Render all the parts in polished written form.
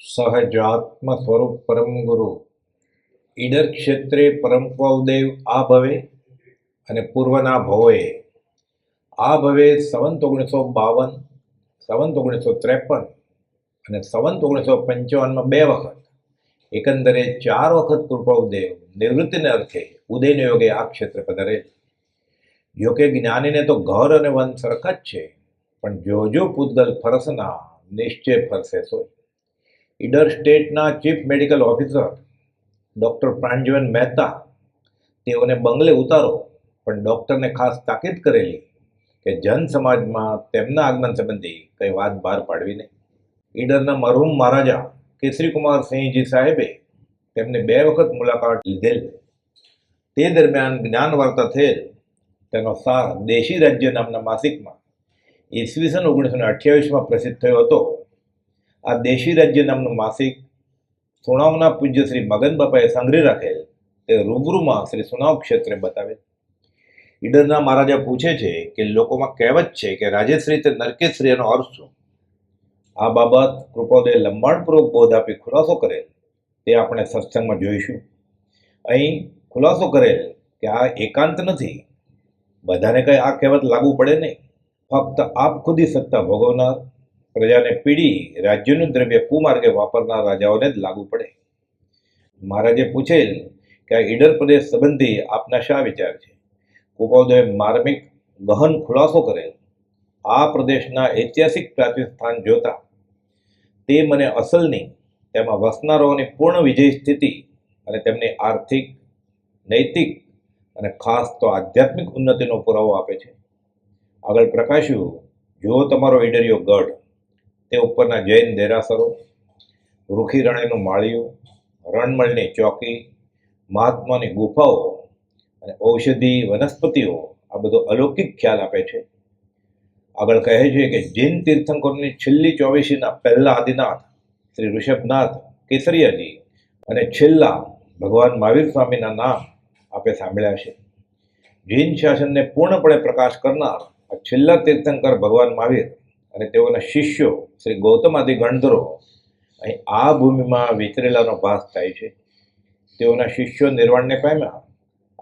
સહજાત્મ સ્વરૂપ પરમ ગુરુ ઈડર ક્ષેત્રે પરમ દેવ આ ભવે અને પૂર્વના ભવોએ આ ભવે સંવંત 1952, સંવંત 1953 અને સંવંત 1955માં 2 વખત, એકંદરે 4 વખત કૃપાદેવ નિવૃત્તિને અર્થે ઉદયને યોગે આ ક્ષેત્ર પધારે. જોકે જ્ઞાનીને તો ઘર અને વન સરખા જ છે, પણ જો પૂતગલ ફરસના નિશ્ચય ફરસે સોય. ઈડર સ્ટેટના chief medical officer doctor Pranjivan Mehta તેઓને બંગલે ઉતારો, પણ ડૉક્ટરને ખાસ તાકીદ કરેલી કે જન સમાજમાં તેમના આગમન સંબંધી કંઈ વાત બહાર પાડવી નહીં. ઈડરના મરહુમ મહારાજા કેસરીકુમાર સિંહજી સાહેબે તેમને 2 વખત મુલાકાત લીધેલ. તે દરમિયાન જ્ઞાન વાર્તા થયેલ. તેનો સાર દેશી રાજ્ય નામના માસિકમાં ઈસવીસન 1928માં પ્રસિદ્ધ થયો હતો. આ દેશી રાજ્ય નામનું માસિક સુણાવના પૂજ્ય શ્રી મગન બાપાએ સંગ્રહી રાખેલ તે રૂબરૂમાં શ્રી સુણાવ ક્ષેત્રે બતાવેલ. ઈડરના મહારાજા પૂછે છે કે લોકોમાં કહેવત છે કે રાજેશ્રી તે નરકેશ્રી એનો અર્થ શું? આ બાબત કૃપાદેવ લંબાણપૂર્વક બોધ આપી ખુલાસો કરેલ તે આપણે સત્સંગમાં જોઈશું. અહીં ખુલાસો કરેલ કે આ એકાંત નથી, બધાને કંઈ આ કહેવત લાગુ પડે નહીં. ફક્ત આપ ખુદી સત્તા ભોગવનાર, પ્રજાને પીડી રાજ્યનું દ્રવ્ય કુમાર્ગે વાપરનાર રાજાઓને જ લાગુ પડે. મહારાજે પૂછેલ કે આ ઈડર પ્રદેશ સંબંધી આપના શા વિચાર છે? કૃપાદેવે માર્મિક ગહન ખુલાસો કરેલ. આ પ્રદેશના ઐતિહાસિક પ્રાચીન સ્થાન જોતા તે મને અસલની, તેમાં વસનારાઓની પૂર્ણ વિજય સ્થિતિ અને તેમની આર્થિક, નૈતિક અને ખાસ તો આધ્યાત્મિક ઉન્નતિનો પુરાવો આપે છે. આગળ પ્રકાશ્યું, જુઓ તમારો ઈડરિયો ગઢ, તે ઉપરના જૈન દેરાસરો, રૂખી રણેનું માળિયું, રણમળની ચોકી, મહાત્માની ગુફાઓ અને ઔષધિ વનસ્પતિઓ, આ બધો અલૌકિક ખ્યાલ આપે છે. આગળ કહે છે કે જૈન તીર્થંકરોની છેલ્લી 24ના પહેલા આદિનાથ શ્રી ઋષભનાથ કેસરિયાજી અને છેલ્લા ભગવાન મહાવીર સ્વામીના નામ આપે સાંભળ્યા છે. જૈન શાસનને પૂર્ણપણે પ્રકાશ કરનાર આ છેલ્લા તીર્થંકર ભગવાન મહાવીર અને તેઓના શિષ્યો શ્રી ગૌતમ આદિ ગણધરો અહીં આ ભૂમિમાં વિચરેલાનો ભાસ થાય છે. તેઓના શિષ્યો નિર્વાણને પામ્યા.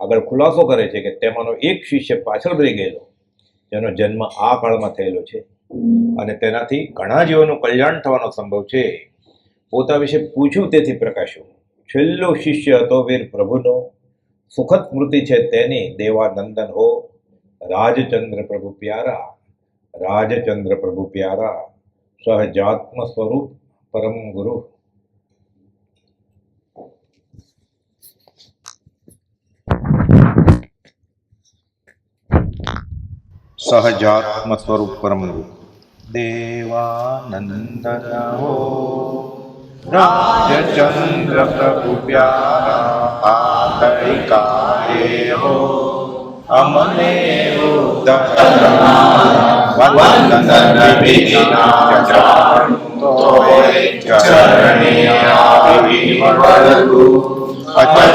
આગળ ખુલાસો કરે છે કે તેમાંનો એક શિષ્ય પાછળ રહી ગયેલો, જેનો જન્મ આ કાળમાં થયેલો છે અને તેનાથી ઘણા જીવોનું કલ્યાણ થવાનો સંભવ છે. પોતા વિશે પૂછ્યું તેથી પ્રકાશ્યું. છેલ્લો શિષ્ય હતો વીર પ્રભુનો, સુખદ સ્મૃતિ છે તેની દેવાનંદન હો. રાજચંદ્ર પ્રભુ પ્યારા, રાજચંદ્ર પ્રભુ પ્યારા, સહજાત્મ સ્વરૂપ પરમ ગુરુ. સહજાત્મ સ્વરૂપ પરમ ગુરુ. દેવાનંદન હો, રાજચંદ્ર પ્રભુ પ્યારા, આતરિકાએ હો અમને વંદન વિધિના ચરણે આવી વળગુ. અચળ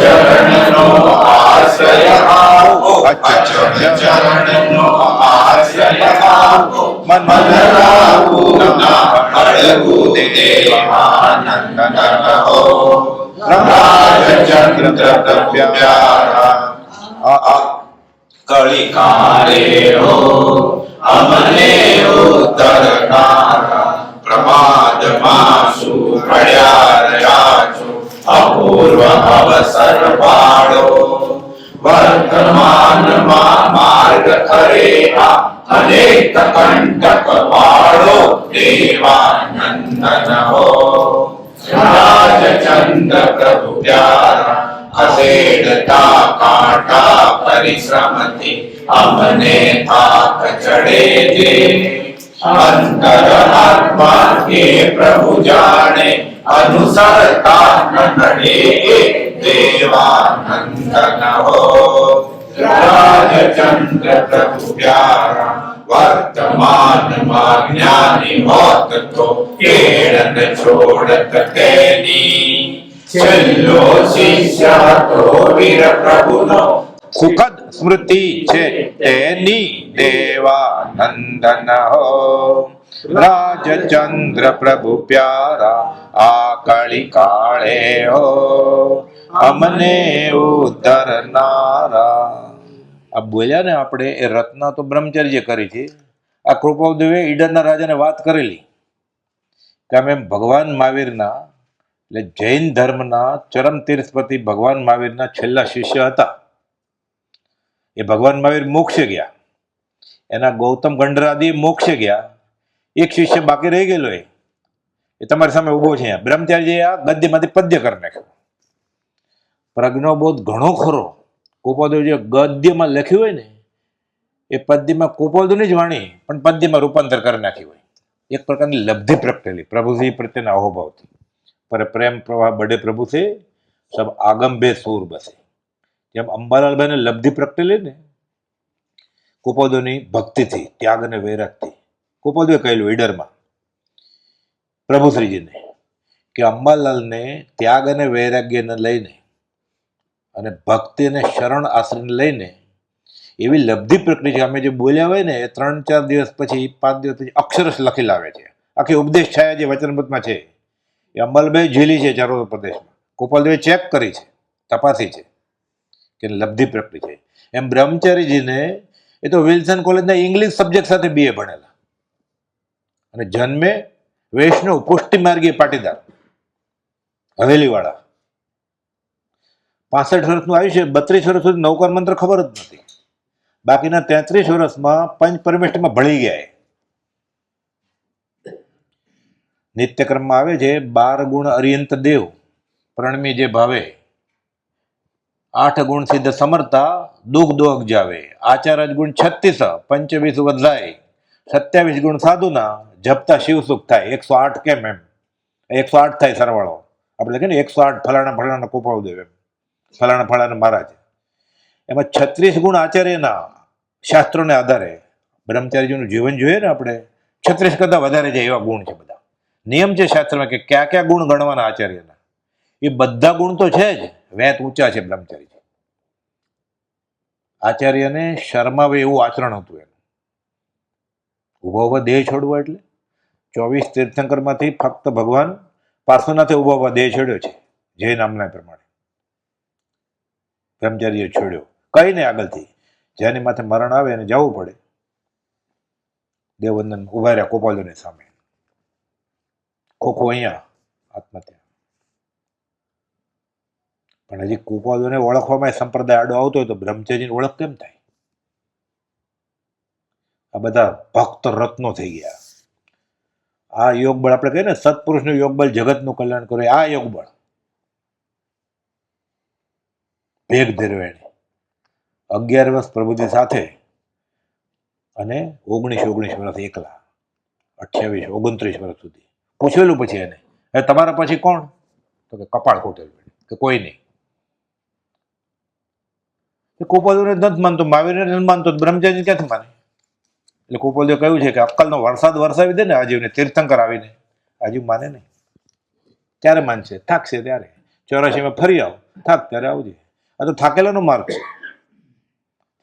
ચરણનો આશ્રય આવો, અચળ ચરણનો આશ્રય આવો. મન રાવું ના અડગુ, દેવાનંદન હો, રાજચંદ્ર પ્રભુ પ્યારા, કળિકારે હો અમને ઉતરનારા. પ્રમાદમાં શું પડ્યા રહ્યા છો, અપૂર્વ અવસર પાડો. વર્તમાનમાં માર્ગ ખરે આ અનેક કંટક પાડો. દેવાનંદન હો, રાજચંદ્ર પ્રભુ પ્યારા, ખસેડતા કાંટા પરિશ્રમથી અમને થાક ચડે છે. અંતર આત્મા કે પ્રભુ જાણે, અનુસરતા ન નડે. દેવાનંદન હો, રાજચંદ્ર પ્રભુ પ્યારા, વર્તમાનમાં જ્ઞાની હોત તો કેળન છોડત તેની. છેલ્લો શિષ્ય તો વીર પ્રભુનો, સુખદ સ્મૃતિ છે તેની. દેવાનંદન હો, રાજચંદ્ર પ્રભુ પ્યારા આ કળી કાળે હો અમને ઉદ્ધરનારા. આ બોલ્યા ને આપણે એ રચના તો બ્રહ્મચર્ય કરી છે. આ કૃપાદેવે ઈડરના રાજાને વાત કરેલી કે અમે ભગવાન મહાવીરના એટલે જૈન ધર્મના ચરમ તીર્થપતિ ભગવાન મહાવીરના છેલ્લા શિષ્ય હતા. એ ભગવાન મહાવીર મોક્ષે ગયા, એના ગૌતમ ગંડરાદી મોક્ષે ગયા, એક શિષ્ય બાકી રહી ગયેલો એ તમારી સામે ઉભો છે. બ્રહ્મચારી આ ગદ્યમાંથી પદ્ય કરી નાખ્યો. પ્રજ્ઞાબોધ ઘણો ખરો. કૃપાદેવ જે ગદ્યમાં લખ્યું હોય ને એ પદ્યમાં કૃપાદેવની જ વાણી પણ પદ્યમાં રૂપાંતર કરી નાખી હોય. એક પ્રકારની લબ્ધિ પ્રગટેલી પ્રભુજી પ્રત્યેના અહોભાવથી. પર પ્રેમ પ્રવાહ બડે પ્રભુ છે સબ આગમ બે સૂર બસે. જેમ અંબાલાલભાઈને લબ્ધિ પ્રગટેલી ને કૃપાદેવની ભક્તિથી, ત્યાગ અને વૈરાગથી. કૃપાદેવે કહેલું ઈડરમાં પ્રભુશ્રીજીને કે અંબાલાલને ત્યાગ અને વૈરાગ્યને લઈને અને ભક્તિ અને શરણ આશ્રયને લઈને એવી લબ્ધિ પ્રક્રિયા છે. અમે જે બોલ્યા હોય ને એ 3-4 દિવસ પછી 5 દિવસ પછી અક્ષરશ લખી લાવે છે. આખી ઉપદેશ છાયા જે વચનબદ્ધમાં છે એ અંબાલાલભાઈ ઝીલી છે ચારોતર પ્રદેશમાં. ગોપાલદેવે ચેક કરી છે, તપાસી છે કે લબ્ધિ પ્રક્રિયા છે. એમ બ્રહ્મચારીજીને એ તો વિલ્સન કોલેજના ઇંગ્લિશ સબ્જેક્ટ સાથે BA ભણેલા અને જન્મે વૈષ્ણવ પુષ્ટિ માર્ગીય પાટીદાર હવેલીવાળા. 65 વર્ષનું આયુષ્ય, 32 વર્ષ સુધી નવકાર મંત્ર ખબર જ નથી. બાકીના 33 વર્ષમાં પંચ પરમેષ્ઠમાં ભળી ગયા. નિત્યક્રમમાં આવે છે 12 ગુણ અરિયંત દેવ પ્રણમી જે ભાવે, 8 ગુણ સિદ્ધ સમર્થા દુઃખ દોગ જાવે, આચાર ગુણ 36 25 વધાય, 27 ગુણ સાધુના જપતા શિવ સુખ થાય. 108 કેમ એમ 108 થાય સરવાળો. આપણે લખીએ ને 108 ફલાણા ફલાણા કૃપાદેવ એમ ફલાણા ફલાણા મહારાજ. એમાં 36 ગુણ આચાર્યના શાસ્ત્રોને આધારે બ્રહ્મચારીજીનું જીવન જોઈએ ને આપણે 36 કરતા વધારે જાય એવા ગુણ છે. બધા નિયમ છે શાસ્ત્રમાં કે કયા કયા ગુણ ગણવાના આચાર્યના. એ બધા ગુણ તો છે જ, વેત ઊંચા છે બ્રહ્મચારી. આચાર્યને શરમાવે એવું આચરણ હતું એનું. ઉભા ઉભા દેહ છોડવો એટલે 24 તીર્થંકરમાંથી ફક્ત ભગવાન પાર્શ્વનાથે ઉભા ઉભા દેહ છોડ્યો છે જય નામના પ્રમાણે. બ્રહ્મચારીએ છોડ્યો કઈ નહીં આગળથી. જેની માથે મરણ આવે એને જવું પડે. દેવવંદન ઉભા રહ્યા ગોપાલદેવની સામે. ખોખો અહીંયા આત્મહત્યા. પણ હજી ગોપાલદેવને ઓળખવામાં સંપ્રદાય આડો આવતો હોય તો બ્રહ્મચારીની ઓળખ કેમ થાય? આ બધા ભક્ત રત્નો થઈ ગયા. આ યોગ બળ આપણે કહીએ ને સત્પુરુષનું યોગ બળ જગતનું કલ્યાણ કરે. આ યોગ બળ ભેગ ધેરવેણી 11 વર્ષ પ્રભુજી સાથે અને 19 વર્ષ એકલા, 28 29 વર્ષ સુધી. પૂછેલું પછી એને તમારા પછી કોણ? તો કે કપાળ ખોટેલું કે કોઈ નહીં. ગોપાલદેવને નથી માનતો, મહાવીરને નથી માનતો, બ્રહ્મચારી ક્યાંથી માને? એટલે ગોપાલદેવ કહ્યું છે કે અક્કલનો વરસાદ વરસાવી દે ને આજીવને, તીર્થંકર આવીને. આજીવ માને નહીં. ત્યારે માનશે, થાકશે ત્યારે. 84માં ફરી આવો, થાક ત્યારે આવજે. આ તો થાકેલાનો માર્ગ છે.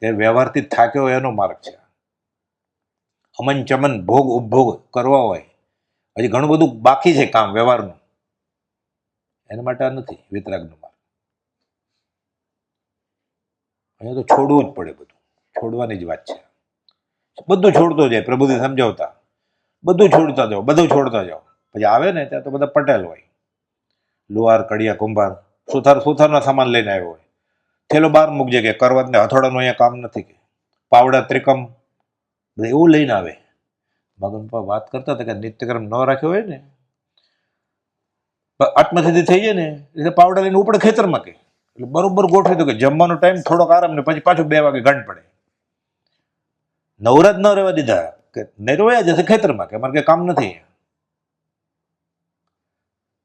તે વ્યવહારથી થાક્યો એનો માર્ગ છે. અમન ચમન ભોગ ઉપભોગ કરવા હોય, હજી ઘણું બધું બાકી છે કામ વ્યવહારનું, એના માટે આ નથી વિતરાગનો માર્ગ. અહીંયા તો છોડવું જ પડે. બધું છોડવાની જ વાત છે. બધું છોડતો જાય પ્રભુજી સમજાવતા. બધું છોડતા જાઓ, બધું છોડતા જાઓ. પછી આવે ને ત્યાં તો બધા પટેલ હોય, લુહાર કડિયા કુંભાર, સુથારના સામાન લઈને આવ્યો હોય. થેલો બહાર મૂકજે કે કરવતને હથોડાનું અહીંયા કામ નથી કે પાવડા ત્રિકમ એવું લઈને આવે. મગન પપ્પા વાત કરતા હતા કે નિત્યક્રમ ન રાખ્યો હોય ને આત્મસિદ્ધિ થઈ જાય ને એટલે પાવડા લઈને ઉપડે ખેતરમાં કે એટલે બરોબર ગોઠવી દો કે જમવાનો ટાઈમ થોડોક આરામ ને પછી પાછું 2 વાગે ઘંટ પડે. નવરાત ન રહેવા દીધા કે નહીં રોયા જશે ખેતરમાં કે અમારે કઈ કામ નથી.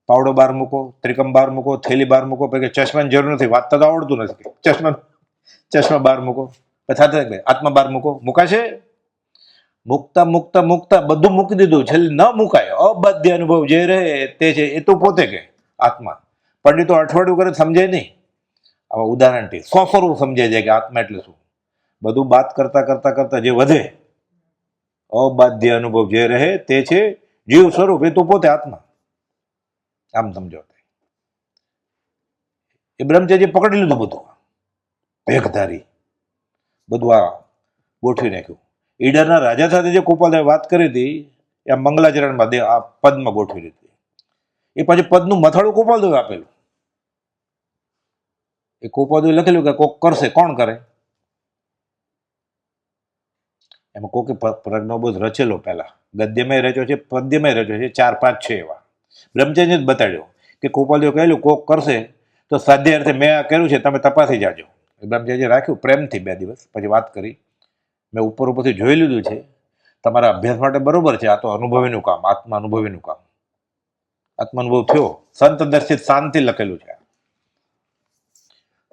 પાવડો બહાર મૂકો, ત્રિકમ બહાર મૂકો, થેલી બહાર મૂકો. પછી ચશ્માની જરૂર નથી, વાંચતા તો આવડતું નથી. ચશ્મા બહાર મૂકો. પછી આત્મા બહાર મૂકો. મુકાશે? મૂકતા મૂકતા મૂકતા બધું મૂકી દીધું. છેલ્લે ન મુકાય અબાધ્ય અનુભવ જે રહે તે છે એ તો પોતે કે આત્મા. પંડિતો અઠવાડિયું કરે સમજાય નહીં. આવા ઉદાહરણથી 100 સમજાઈ જાય કે આત્મા એટલે શું. બધું બાત કરતા કરતા કરતા જે વધે અબાધ્ય અનુભવ જે રહે તે છે જીવ સ્વરૂપ, એ તો પોતે આત્મા. આમ સમજો. એ બ્રહ્મચર્ય પકડી લીધું બધું, ભેખધારી બધું આ ગોઠવી નાખ્યું. ઈડરના રાજા સાથે જે ગોપાલદેવે વાત કરી હતી એ આ મંગલાચરણમાં આ પદમાં ગોઠવી લીધી. એ પછી પદનું મથાળું ગોપાલદેવે આપેલું. એ ગોપાલદેવે લખેલું કે કોક કરશે, કોણ કરે? એમાં કોકે પ્રજ્ઞાબોધ રચેલો, પહેલા ગદ્યમય રચ્યો છે, પદ્યમય રચ્યો છે, 4-5 છે એવા. બ્રહ્મચર્ય જ બતાડ્યો કે ગોપાલદેવે કહેલું કોક કરશે તો સાધ્ય અર્થે મેં આ કર્યું છે, તમે તપાસી જાજો. બ્રહ્મચર્ય રાખ્યું પ્રેમથી 2 દિવસ, પછી વાત કરી મેં ઉપર ઉપરથી જોઈ લીધું છે, તમારા અભ્યાસ માટે બરોબર છે, આ તો અનુભવીનું કામ, આત્મા અનુભવીનું કામ. આત્માનુભવ થયો, સંત દર્શિત શાંતિ લખેલું છે.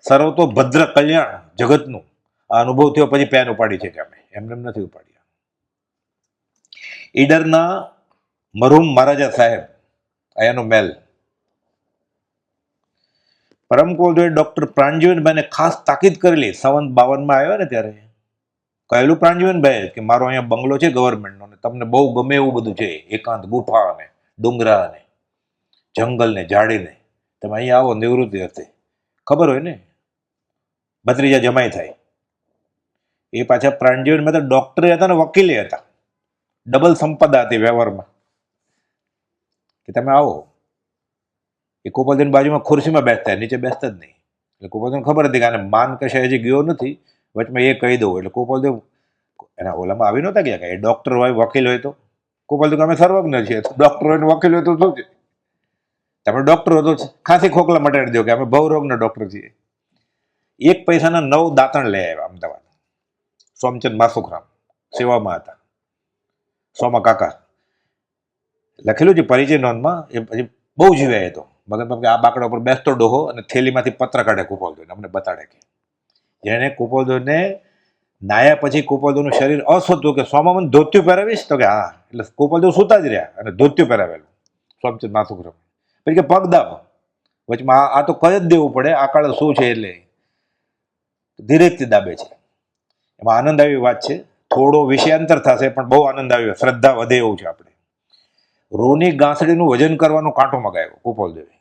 સર્વ તો ભદ્ર કલ્યાણ જગતનું આ અનુભવ થયો પછી પેન ઉપાડી છે કે અમે એમને નથી ઉપાડ્યા. ઈડરના મરહુમ મહારાજા સાહેબ અહીંયાનો મેલ, પરમ કુલદેવ ડોક્ટર પ્રાણજીવનભાઈને ખાસ તાકીદ કરેલી. સંવંત 52 આવ્યા ને ત્યારે કહેલું પ્રાણજીવનભાઈ કે મારો અહીંયા બંગલો છે ગવર્મેન્ટનો, ને તમને બહુ ગમે એવું બધું છે, એકાંત ગુફા અને ડુંગરા અને જંગલ ને ઝાડીને, તમે અહીંયા આવો નિવૃત્તિ હશે. ખબર હોય ને ભત્રીજા જમાઈ થાય. એ પાછા પ્રાણજીવન તો ડોક્ટરે હતા ને વકીલે હતા, ડબલ સંપદા હતી વ્યવહારમાં, કે તમે આવો. એ ગોપાલદેવની બાજુમાં ખુરશીમાં બેસતા, નીચે બેસતા જ નહીં. એટલે ગોપાલદેવને ખબર હતી કે આને માન કશે હજી ગયો નથી, વચમાં એ કહી દઉં. એટલે ગોપાલદેવ એના ઓલામાં આવી નહોતા ગયા કે એ ડોક્ટર હોય વકીલ હોય તો. ગોપાલદેવ અમે સર્વજ્ઞ છીએ, ડોક્ટર હોય ને વકીલ હોય તો શું છે? તમે ડોક્ટર હો તો ખાંસી ખોખલા મટાડી દો કે અમે ભવરોગના ડોક્ટર છીએ. 1 પૈસાના 9 દાંતણ લઈ આવ્યા અમદાવાદ. સોમચંદ માસુખરામ સેવામાં હતા, સોમા કાકા લખેલું છે પરિચય નોંધમાં. એ પછી બહુ જીવ્યા. એ તો મગન કે આ બાકડા ઉપર બેસતો ડોહો અને થેલીમાંથી પત્ર કાઢે ગોપાલદેવને, અમને બતાડે કે જેને ગોપાલદેવને નાયા પછી ગોપાલદેવનું શરીર અસ્વસ્થ કે સોમા મને ધોતિયું પહેરાવીશ, તો કે હા. એટલે ગોપાલદેવ સુતા જ રહ્યા અને ધોતિયું પહેરાવેલું સોમચંદ માસુખરામ. પછી કે પગ દાબ, વચમાં આ તો કઈ જ દેવું પડે, આ કાળે શું છે, એટલે ધીરેજથી દાબે છે. એમાં આનંદ આવી વાત છે, થોડો વિષયાંતર થશે પણ બહુ આનંદ આવ્યો, શ્રદ્ધા વધે એવું છે. આપણે રૂની ગાંસડીનું વજન કરવાનો કાંટો મગાવ્યો ગોપાલદેવે.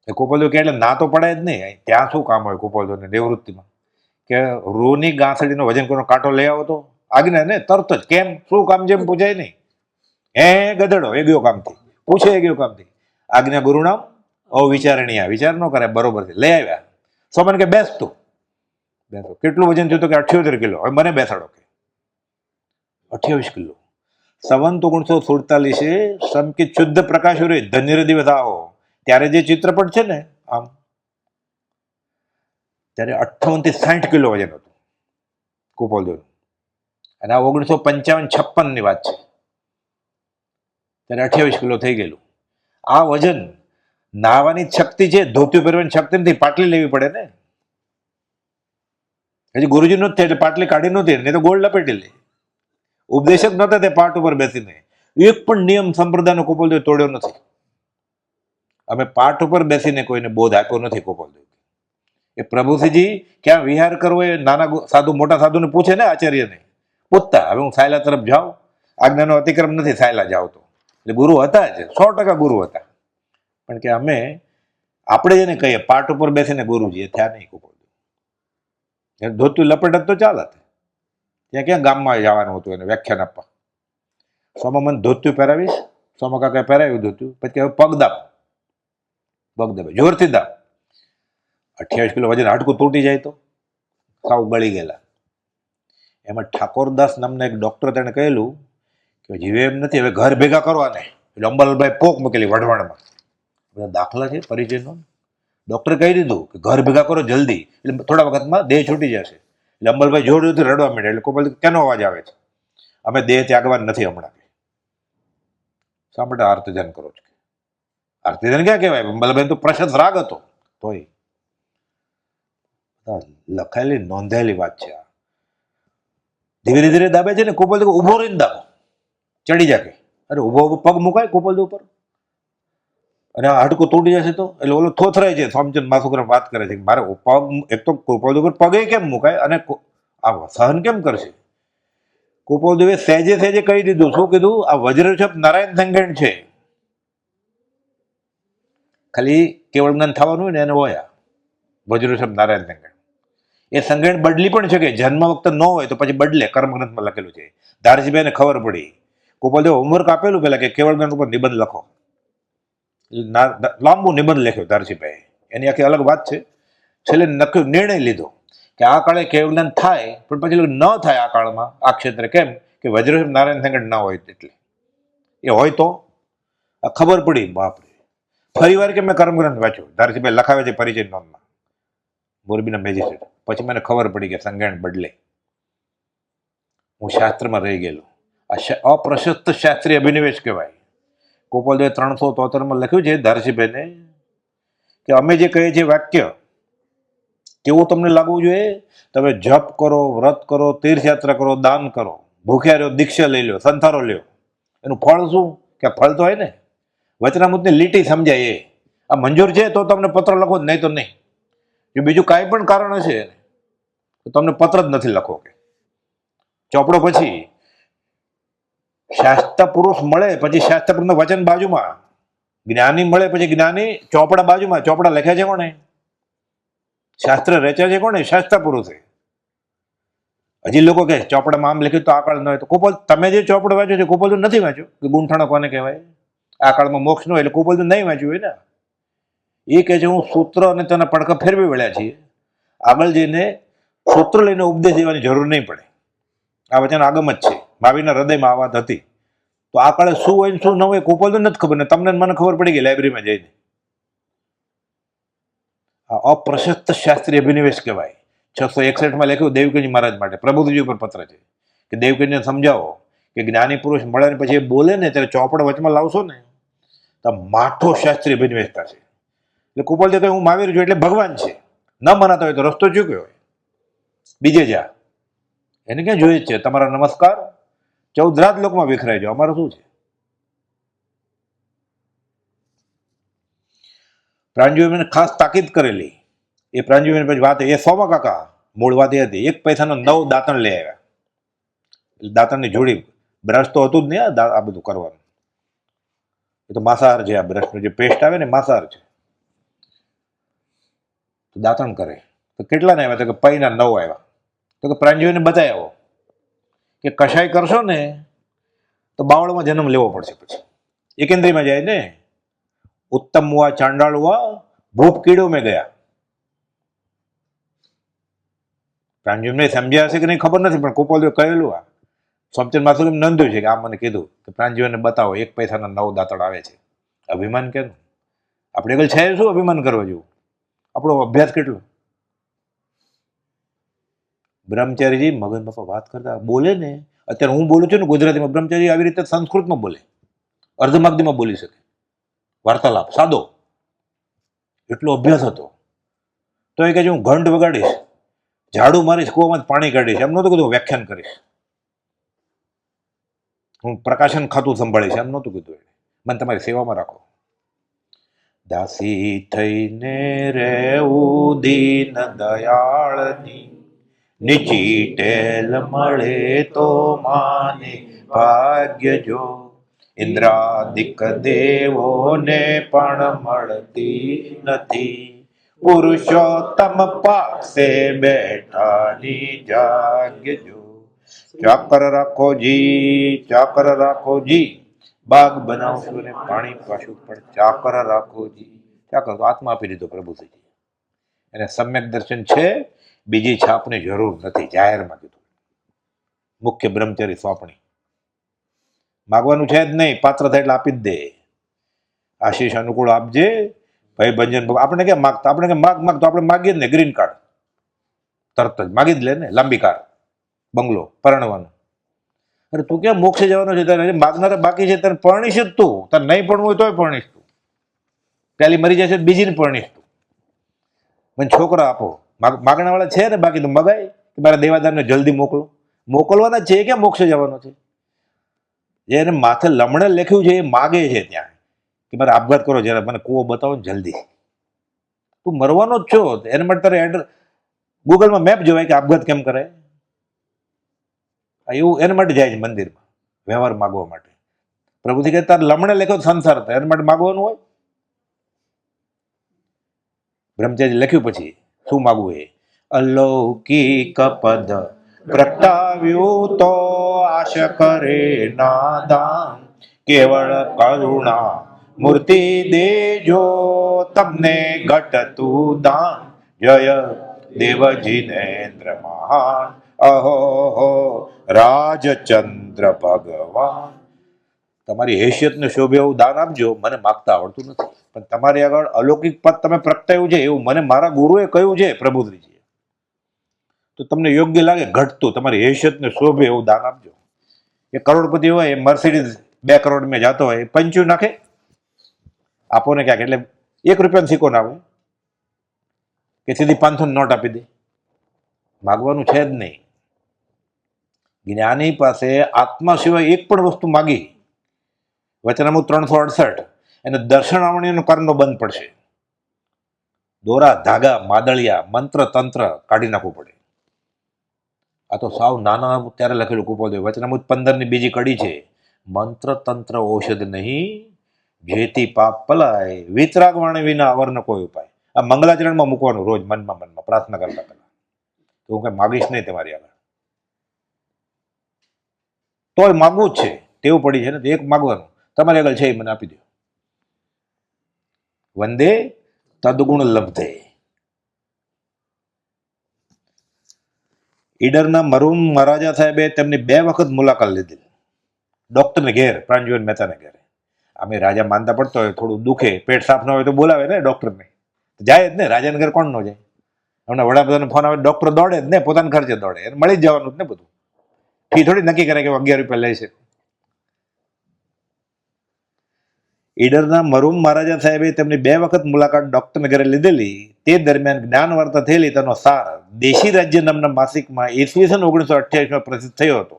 એ ગોપાલદેવ કે એટલે ના તો પડાય જ નહીં, ત્યાં શું કામ હોય ગોપાલદેવને નિવૃત્તિમાં, કે રૂની ગાંસડીનું વજન કરવાનો કાંટો લઈ આવો તો આજ્ઞા ને તરત જ. કેમ, શું કામ, જેમ પૂછાય નહીં. ગધેડો એ ગયો કામથી, પૂછે એ ગયો કામથી. આજ્ઞા ગુરુનામ અવિચારણીય, વિચાર ન કરે, બરોબર છે. લઈ આવ્યા. સોમન કે બેસ તું, બેસો. કેટલું વજન થયું? તો કે 78 કિલો. હવે મને બેસાડો કે 28 કિલો. સંવંત 1947 સમકિત શુદ્ધ પ્રકાશુરે ધન્ય દિવસ આવો, ત્યારે જે ચિત્રપટ છે ને આમ, ત્યારે 58 થી 60 કિલો વજન હતું ગોપાલદેવ. અને આ 1955-56 ની વાત છે, ત્યારે 28 કિલો થઈ ગયેલું. આ વજન નાહવાની શક્તિ છે, ધોતિયું પહેરવાની શક્તિ નથી, પાટલી લેવી પડે ને. હજી ગુરુજી નહોતી એટલે પાટલી કાઢી નહોતી, નહીં તો ગોળ લપેટી લે. ઉપદેશક નહોતા તે પાઠ ઉપર બેસીને. એક પણ નિયમ સંપ્રદાયનો ગોપાલદેવ તોડ્યો નથી. અમે પાઠ ઉપર બેસીને કોઈને બોધ આપ્યો નથી ગોપાલદેવ. એ પ્રભુસિંહજી ક્યાં વિહાર કરવો એ નાના સાધુ મોટા સાધુને પૂછે ને, આચાર્યને પૂછતા. હવે હું સાયલા તરફ જાઉં, આજ્ઞાનો અતિક્રમ નથી, સાયલા જાઉં તો. એટલે ગુરુ હતા જ, 100% ગુરુ હતા. પણ કે અમે આપણે જેને કહીએ પાઠ ઉપર બેસીને ગુરુજી, એ થયા નહીં ગોપાલદેવ. ધોતું લપેટ તો ચાલત, ત્યાં ક્યાં ગામમાં જવાનું હતું એને વ્યાખ્યાન આપવા. સોમા મને ધોતું પહેરાવીશ, સોમા કાકાએ પહેરાવ્યું ધોતું. પછી પગ દાબ, પગ દાબે જોરથી દાબ. 28 કિલો વજન, હાડકું તૂટી જાય તો સાવ ગળી ગયેલા. એમાં ઠાકોરદાસ નામના એક ડોક્ટર તેને કહેલું કે જીવે એમ નથી, હવે ઘર ભેગા કરવાને. એટલે અંબાલાલભાઈ પોક મૂકેલી વઢવાણમાં. બધા દાખલા છે પરિચયનો. ડોક્ટરે કહી દીધું કે ઘર ભેગા કરો જલ્દી, એટલે થોડા વખતમાં દેહ છૂટી જશે. એટલે અંબાલાલભાઈ જોર જોરથી રડવા માંડ્યા. એટલે કોઈ કેનો અવાજ આવે છે? અમે દેહ ત્યાગવાન નથી હમણાં. શા માટે આર્તજન કરો છો? આર્તજન ક્યાં કહેવાય? અંબાલાલભાઈ તો પ્રશસ્ત રાગ હતો. તોય લખાયેલી નોંધાયેલી વાત છે આ. ધીરે ધીરે દાબે છે ને, ગોપાલદેવ ઉભો રહીને દાબો, ચડી જાય. અરે ઉભો પગ મુકાય ગોપાલદેવ ઉપર, અને આ હાડકું તૂટી જશે તો. એટલે ઓલો થોથરાય છે. સોમચંદ માસુખરામ વાત કરે છે કે મારે પગ, એક તો ગોપાલદેવ ઉપર પગે કેમ મુકાય અને આ સહન કેમ કરશે? કુપોલદેવે સહેજે સહેજે કહી દીધું. શું કીધું? આ વજ્રષભ નારાયણ સંગણ છે. ખાલી કેવળ જ્ઞાન થવાનું હોય ને એને હોય વજ્રષભ નારાયણ સંગણ. એ સંગણ બદલી પણ શકે. જન્મ વખતે ન હોય તો પછી બદલે. કર્મગ્રંથમાં લખેલું છે. ધારજીભાઈને ખબર પડી. કુપોલદેવ હોમવર્ક આપેલું પેલા કે કેવળ જ્ઞાન ઉપર નિબંધ લખો. લાંબુ નિબંધ લખ્યો ધારજીભાઈ. એની આખી અલગ વાત છે. છેલ્લે નક્કી નિર્ણય લીધો કે આ કાળે કેવળ જ્ઞાન થાય, પણ પછી ન થાય આ કાળમાં આ ક્ષેત્રે. કેમ કે વજ્રષભ નારાયણ સંગણ ના હોય. એટલે એ હોય તો ખબર પડી. બાપરે, ફરી વાર કે મેં કર્મગ્રંથ વાંચ્યો. ધારજીભાઈ લખાવે છે પરિચય નોંધમાં, મોરબીના મેજિસ્ટ્રેટ. પછી મને ખબર પડી કે સંગણ બદલે. હું શાસ્ત્રમાં રહી ગયેલો. આ અપ્રશસ્ત શાસ્ત્રીય અભિનિવેશ કહેવાય. કુપોલદેવે 373 લખ્યું છે ધારજીભાઈને કે અમે જે કહીએ છીએ વાક્ય કેવું તમને લાગવું જોઈએ? તમે જપ કરો, વ્રત કરો, તીર્થયાત્રા કરો, દાન કરો, ભૂખ્યા રહ્યો, દીક્ષા લઈ લો, સંથારો લ્યો. એનું ફળ શું? કે ફળ તો હોય ને. વચનામૃતની લીટી સમજાય એ. આ મંજૂર છે તો તમને પત્ર લખો, નહીં તો નહીં. જો બીજું કાંઈ પણ કારણ હશે તો તમને પત્ર જ નથી લખો. કે ચોપડો પછી શાસ્ત્ર પુરુષ મળે પછી શાસ્ત્ર પુરુષનું વચન બાજુમાં, જ્ઞાની મળે પછી જ્ઞાની, ચોપડા બાજુમાં. ચોપડા લખ્યા છે કોણે? શાસ્ત્ર રચ્યા છે કોણે? શાસ્ત્ર પુરુષે. હજી લોકો કહે ચોપડામાં આમ લખ્યું તો આ કાળ ન હોય. તો કુપોલ તમે જે ચોપડો વાંચ્યો છે કુપોલ નથી વાંચ્યો. કે ગુંઠાણો કોને કહેવાય? આ કાળમાં મોક્ષ નો, એટલે કુપોલ નહીં વાંચ્યું હોય ને. એ કહે છે હું સૂત્ર અને તેના પડખા ફેરવી વળ્યા છીએ. આગળ જઈને સૂત્ર લઈને ઉપદેશ દેવાની જરૂર નહીં પડે. આ વચન આગમ જ છે. મહાવીરના હૃદયમાં આ વાત હતી. તો આ કાળે શું હોય શું ન હોય કુપોલ નથી ખબર ને. તમને મને ખબર પડી ગઈ લાઇબ્રેરીમાં જઈને. આ અપ્રશસ્ત શાસ્ત્રીય અભિનિવેશ કહેવાય. 661 લખ્યું દેવકીજી મહારાજ માટે. પ્રબુદ્ધજી ઉપર પત્ર છે કે દેવકીજીને સમજાવો કે જ્ઞાની પુરુષ મળે ને પછી એ બોલે ને ત્યારે ચોપડ વચમાં લાવશો ને તો માઠો શાસ્ત્રીય અભિનિવેશતા છે. એટલે કુપોલદેવ કહે હું મહાવીર છું એટલે ભગવાન છે. ન મનાતા હોય તો રસ્તો ચૂક્યો હોય, બીજે જા. એને ક્યાં જોઈએ જ છે? તમારા નમસ્કાર 14 રાત લોકમાં વિખરાઈ જાઓ. અમારું શું છે? પ્રાંજુએ ખાસ તાકીદ કરેલી. એ પ્રાંજુએ પછી વાત એ સોમા કાકા મૂળ વાત એ હતી. 1 પૈસાનો 9 દાંતણ લઈ આવ્યા. દાંતણની જોડી. બ્રશ તો હતું જ નહીં આ બધું કરવાનું. એ તો માંસાહાર છે. આ બ્રશનું જે પેસ્ટ આવે ને માંસાહાર છે. તો દાંતણ કરે તો કેટલા ને આવ્યા? તો કે પૈના 9 આવ્યા. તો કે પ્રાંજુને બતાવ્યો કે કશાય કરશો ને તો બાવળમાં જન્મ લેવો પડશે. પછી એકેન્દ્રીમાં જાય ને. ઉત્તમ હુઆ ચાંડાળ હુઆ ભૂપ કીડો મેં ગયા. પ્રાંજુને સમજ્યા હશે કે નહીં ખબર નથી, પણ કુપોલદેવે કહેલું. આ સ્વામિચંદ માથુરીએ નોંધ્યું છે કે આ મને કીધું કે પ્રાંજુને બતાવો 1 પૈસાના 9 દાંતણ આવે છે. અભિમાન કેનું? આપણે આગળ છે શું અભિમાન કરવા જેવું? આપણો અભ્યાસ કેટલો? બ્રહ્મચારીજી મગન બાપા વાત કરતા બોલે ને. અત્યારે હું બોલું છું ને ગુજરાતીમાં, બ્રહ્મચારી આવી રીતે સંસ્કૃતમાં બોલે, અર્ધમાગધીમાં બોલી શકે. વાર્તાલાપ સાદો. એટલો અભ્યાસ હતો. તો એ કહે છે હું ઘંટ વગાડીશ, ઝાડુ મારીશ, કૂવામાં પાણી કાઢીશ. એમ નહોતું કીધું વ્યાખ્યાન કરીશ, હું પ્રકાશન ખાતું સંભાળીશ. એમ નહોતું કીધું. મને તમારી સેવામાં રાખો. દાસી થઈને રહેવું દીન દયાળની, નીચી ટેલ મળે તો માને ભાગ્ય જો. ઇન્દ્રાદિક દેવોને પણ મળતી નથી, પુરુષોત્તમ પાસે બેઠાની જાગ્ય જો. ચાકર રાખો જી, ચાકર રાખો જી, બાગ બનાવશું ને પાણી પાછું પણ ચાકર રાખો જી. ચાકર તો આત્મા આપી દીધો પ્રભુજી. એને સમ્યક દર્શન છે, બીજી છાપની જરૂર નથી. જાહેરમાં કીધું. મુખ્ય બ્રહ્મચારી સોંપણી માગવાનું છે જ નહીં. પાત્ર થાય એટલે આપી જ દે. આશીષ અનુકૂળ આપજે ભાઈ ભંજન. આપણે કેમ માગતા? આપણે કે માગ તો આપણે માગીએ જ ને. ગ્રીન કાર્ડ તરત જ માગી જ લે ને. લાંબી કાર, બંગલો, પરણવાનું. અરે તું ક્યાં મોક્ષે જવાનો છે? તારે માગનારા બાકી છે. તને પરણીશ જ તું. તારે નહીં પડવું હોય તોય પરણીશ તું. પેલી મરી જશે બીજીને પરણીશ તું. મને છોકરા આપો. માગણા વાળા છે ને, બાકી તો મગાય કે મારા દેવાદારને જલ્દી મોકલો. મોકલવાના છે ક્યાં મોક્ષે જવાનો છે? જે એને માથે લમણે લખ્યું છે એ માગે છે ત્યાં કે મારે આપઘાત કરો, જરા મને કૂવો બતાવો ને જલ્દી. તું મરવાનો જ છો. એને માટે તારે ગૂગલમાં મેપ જોવાય કે આપઘાત કેમ કરે. એવું એના માટે જાય છે મંદિરમાં વ્યવહાર માગવા માટે. પ્રભુથી કહે તારે લમણે લખ્યો તો સંસાર થાય, એના માટે માગવાનું હોય. બ્રહ્મચારી લખ્યું પછી શું માગવું એ અલૌકિક પદ પ્રગટાવ્યું તો આશ કરે નાદાન કેવળ કરુણા મૂર્તિ દેજો તમને ઘટતું દાન જય દેવજીનેન્દ્ર મહાન અહો હો રાજચંદ્ર ભગવાન. તમારી હેસિયતને શોભે એવું દાન આપજો, મને માગતા આવડતું નથી, પણ તમારી આગળ અલૌકિક પદ તમે પ્રગટાવ્યું છે એવું મને મારા ગુરુએ કહ્યું છે પ્રભુશ્રીજીએ, તો તમને યોગ્ય લાગે ઘટતું તમારી હેસિયતને શોભે એવું દાન આપજો. એ કરોડપતિ હોય એ મર્સિડીઝ 2 કરોડ મેં જાતો હોય એ પંચ્યું નાખે આપો ને ક્યાંક, એટલે 1 રૂપિયાનો સિક્કો ના આવે કે સીધી 500 નોટ આપી દે. માગવાનું છે જ નહીં. જ્ઞાની પાસે આત્મા સિવાય એક પણ વસ્તુ માગી, વચનામૃત 368, એને દર્શનાવણીનો કરનો બંધ પડશે. દોરા ધાગા માદળિયા મંત્ર તંત્ર કાઢી નાખવું પડે. આ તો સાવ નાના ત્યારે લખેલું કુપોદેવ વચનામૃત 15 બીજી કડી છે. મંત્ર તંત્ર ઔષધ નહીં જેથી પાપ પલાય વિતરાગ વાણી વિના અવર્ણ કોઈ ઉપાય. આ મંગલાચરણમાં મૂકવાનું રોજ મનમાં પ્રાર્થના કરતા પહેલા. તો હું કઈ માગીશ નહીં તમારી આગળ, તોય માગવું જ છે, ટેવ પડી છે ને, એક માગવાનું તમારી આગળ છે એ મને આપી દો. વંદે તદગુણ લબ્ધે. ઈડરના મરુમ મહારાજા સાહેબે તેમની 2 વખત મુલાકાત લીધી ડોક્ટરને ઘેર, પ્રાણજીવન મહેતાને ઘેરે. અમે રાજા માંદા પડતો હોય, થોડું દુખે, પેટ સાફ ન હોય તો બોલાવે ને ડોક્ટરને, જાય જ ને. રાજાને ઘેર કોણ ન જાય? હમણાં વડાપ્રધાનનો ફોન આવે ડોક્ટર દોડે જ ને, પોતાના ખર્ચે દોડે, એને મળી જ જવાનું જ ને બધું. ફી થોડી નક્કી કરે કે 11 રૂપિયા લે છે. ઈડરના મરુમ મહારાજા સાહેબે તેમની 2 વખત મુલાકાત ડોક્ટરને ઘરે લીધેલી. તે દરમિયાન જ્ઞાન વાર્તા થયેલી, તેનો સાર દેશી રાજ્ય નામના માસિકમાં ઈસવીસન 1928માં પ્રસિદ્ધ થયો હતો.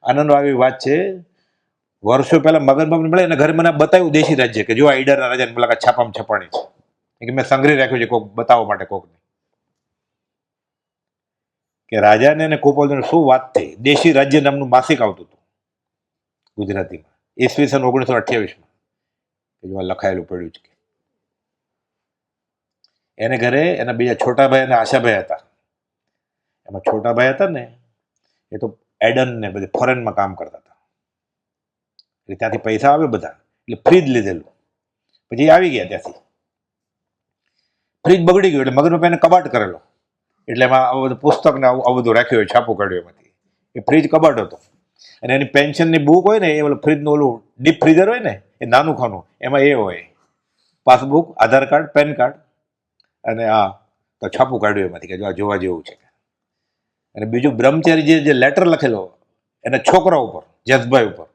આનંદ આવી વાત છે, વર્ષો પહેલા મગન બાપને મળે અને ઘરે મને બતાવ્યું દેશી રાજ્ય, કે જો આ ઈડરના રાજાની મુલાકાત છાપામાં છપાણી છે, કે મેં સંગ્રહી રાખ્યું છે કોક બતાવવા માટે કોકને, કે રાજાને અને કુપોલને શું વાત થઈ. દેશી રાજ્ય નામનું માસિક આવતું હતું ગુજરાતીમાં ઈસવીસન 1928માં, કે જો આ લખાયેલું પડ્યું છે. એને ઘરે એના બીજા છોટા ભાઈ અને આશાભાઈ હતા. એમાં છોટા ભાઈ હતા ને એ તો એડન ને બધી ફોરેનમાં કામ કરતા હતા, એટલે ત્યાંથી પૈસા આવે બધા, એટલે ફ્રીજ લીધેલું. પછી આવી ગયા ત્યાંથી, ફ્રીજ બગડી ગયું એટલે મગન એને કબાટ કરેલો, એટલે એમાં આવું બધું પુસ્તક ને આવું બધું રાખ્યું હોય, છાપું કાઢ્યું એમાંથી. એ ફ્રીજ કબાટ હતો, અને એની પેન્શનની બુક હોય ને, એ ઓલું ફ્રીજનું ઓલું ડીપ ફ્રીઝર હોય ને, એ નાનું ખાનું, એમાં એ હોય પાસબુક, આધાર કાર્ડ, પેન કાર્ડ, અને આ તો છાપું કાઢ્યું એમાંથી, કે જો આ જોવા જેવું છે. અને બીજું બ્રહ્મચારી જે લેટર લખેલો એના છોકરા ઉપર, જસભાઈ ઉપર,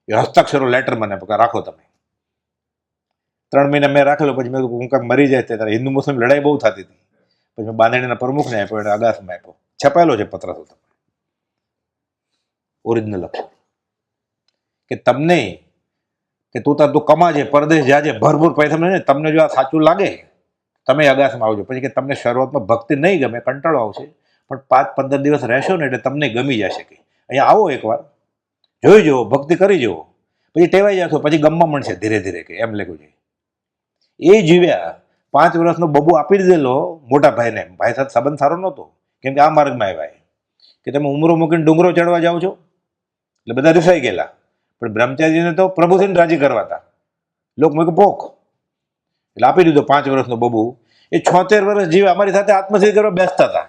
એ હસ્તાક્ષરો લેટર મને રાખો તમે. 3 મહિના મેં રાખેલો, પછી મેં હું કાંઈક મરી જાય ત્યારે હિન્દુ મુસ્લિમ લડાઈ બહુ થતી હતી, પછી મેં બાંધણીના પ્રમુખને આપ્યો, એને અગાસમાં આપ્યો. છપાયેલો છે પત્ર, તો તમે ઓરિજિનલ લખશો કે તમને, કે તું કમા છે, પરદેશ જાજે, ભરપૂર પૈસા મળે, તમને જો આ સાચું લાગે તમે અગાસમાં આવજો. પછી કે તમને શરૂઆતમાં ભક્તિ નહીં ગમે, કંટાળો આવશે, પણ 5-15 દિવસ રહેશો ને એટલે તમને ગમી જશે. કે અહીંયા આવો એકવાર, જોઈ જુઓ, ભક્તિ કરી જુઓ, પછી ટેવાઈ જશો, પછી ગમવા મળશે ધીરે ધીરે, કે એમ લખ્યું છે. એ જીવ્યા 5 વર્ષનો બબુ આપી દીધેલો મોટા ભાઈને. ભાઈ સાથે સંબંધ સારો નહોતો, કેમ કે આ માર્ગમાં આવ્યા કે તમે ઉમરો મૂકીને ડુંગરો ચડવા જાઓ છો, એટલે બધા રિસાઈ ગયેલા. પણ બ્રહ્મચારીને તો પ્રભુજીને રાજી કરવા હતા, લોક મેં પોખ, એટલે આપી દીધો 5 વર્ષનો બબુ. એ 76 વર્ષ જીવે, અમારી સાથે આત્મસિદ્ધિ કરવા બેસતા હતા.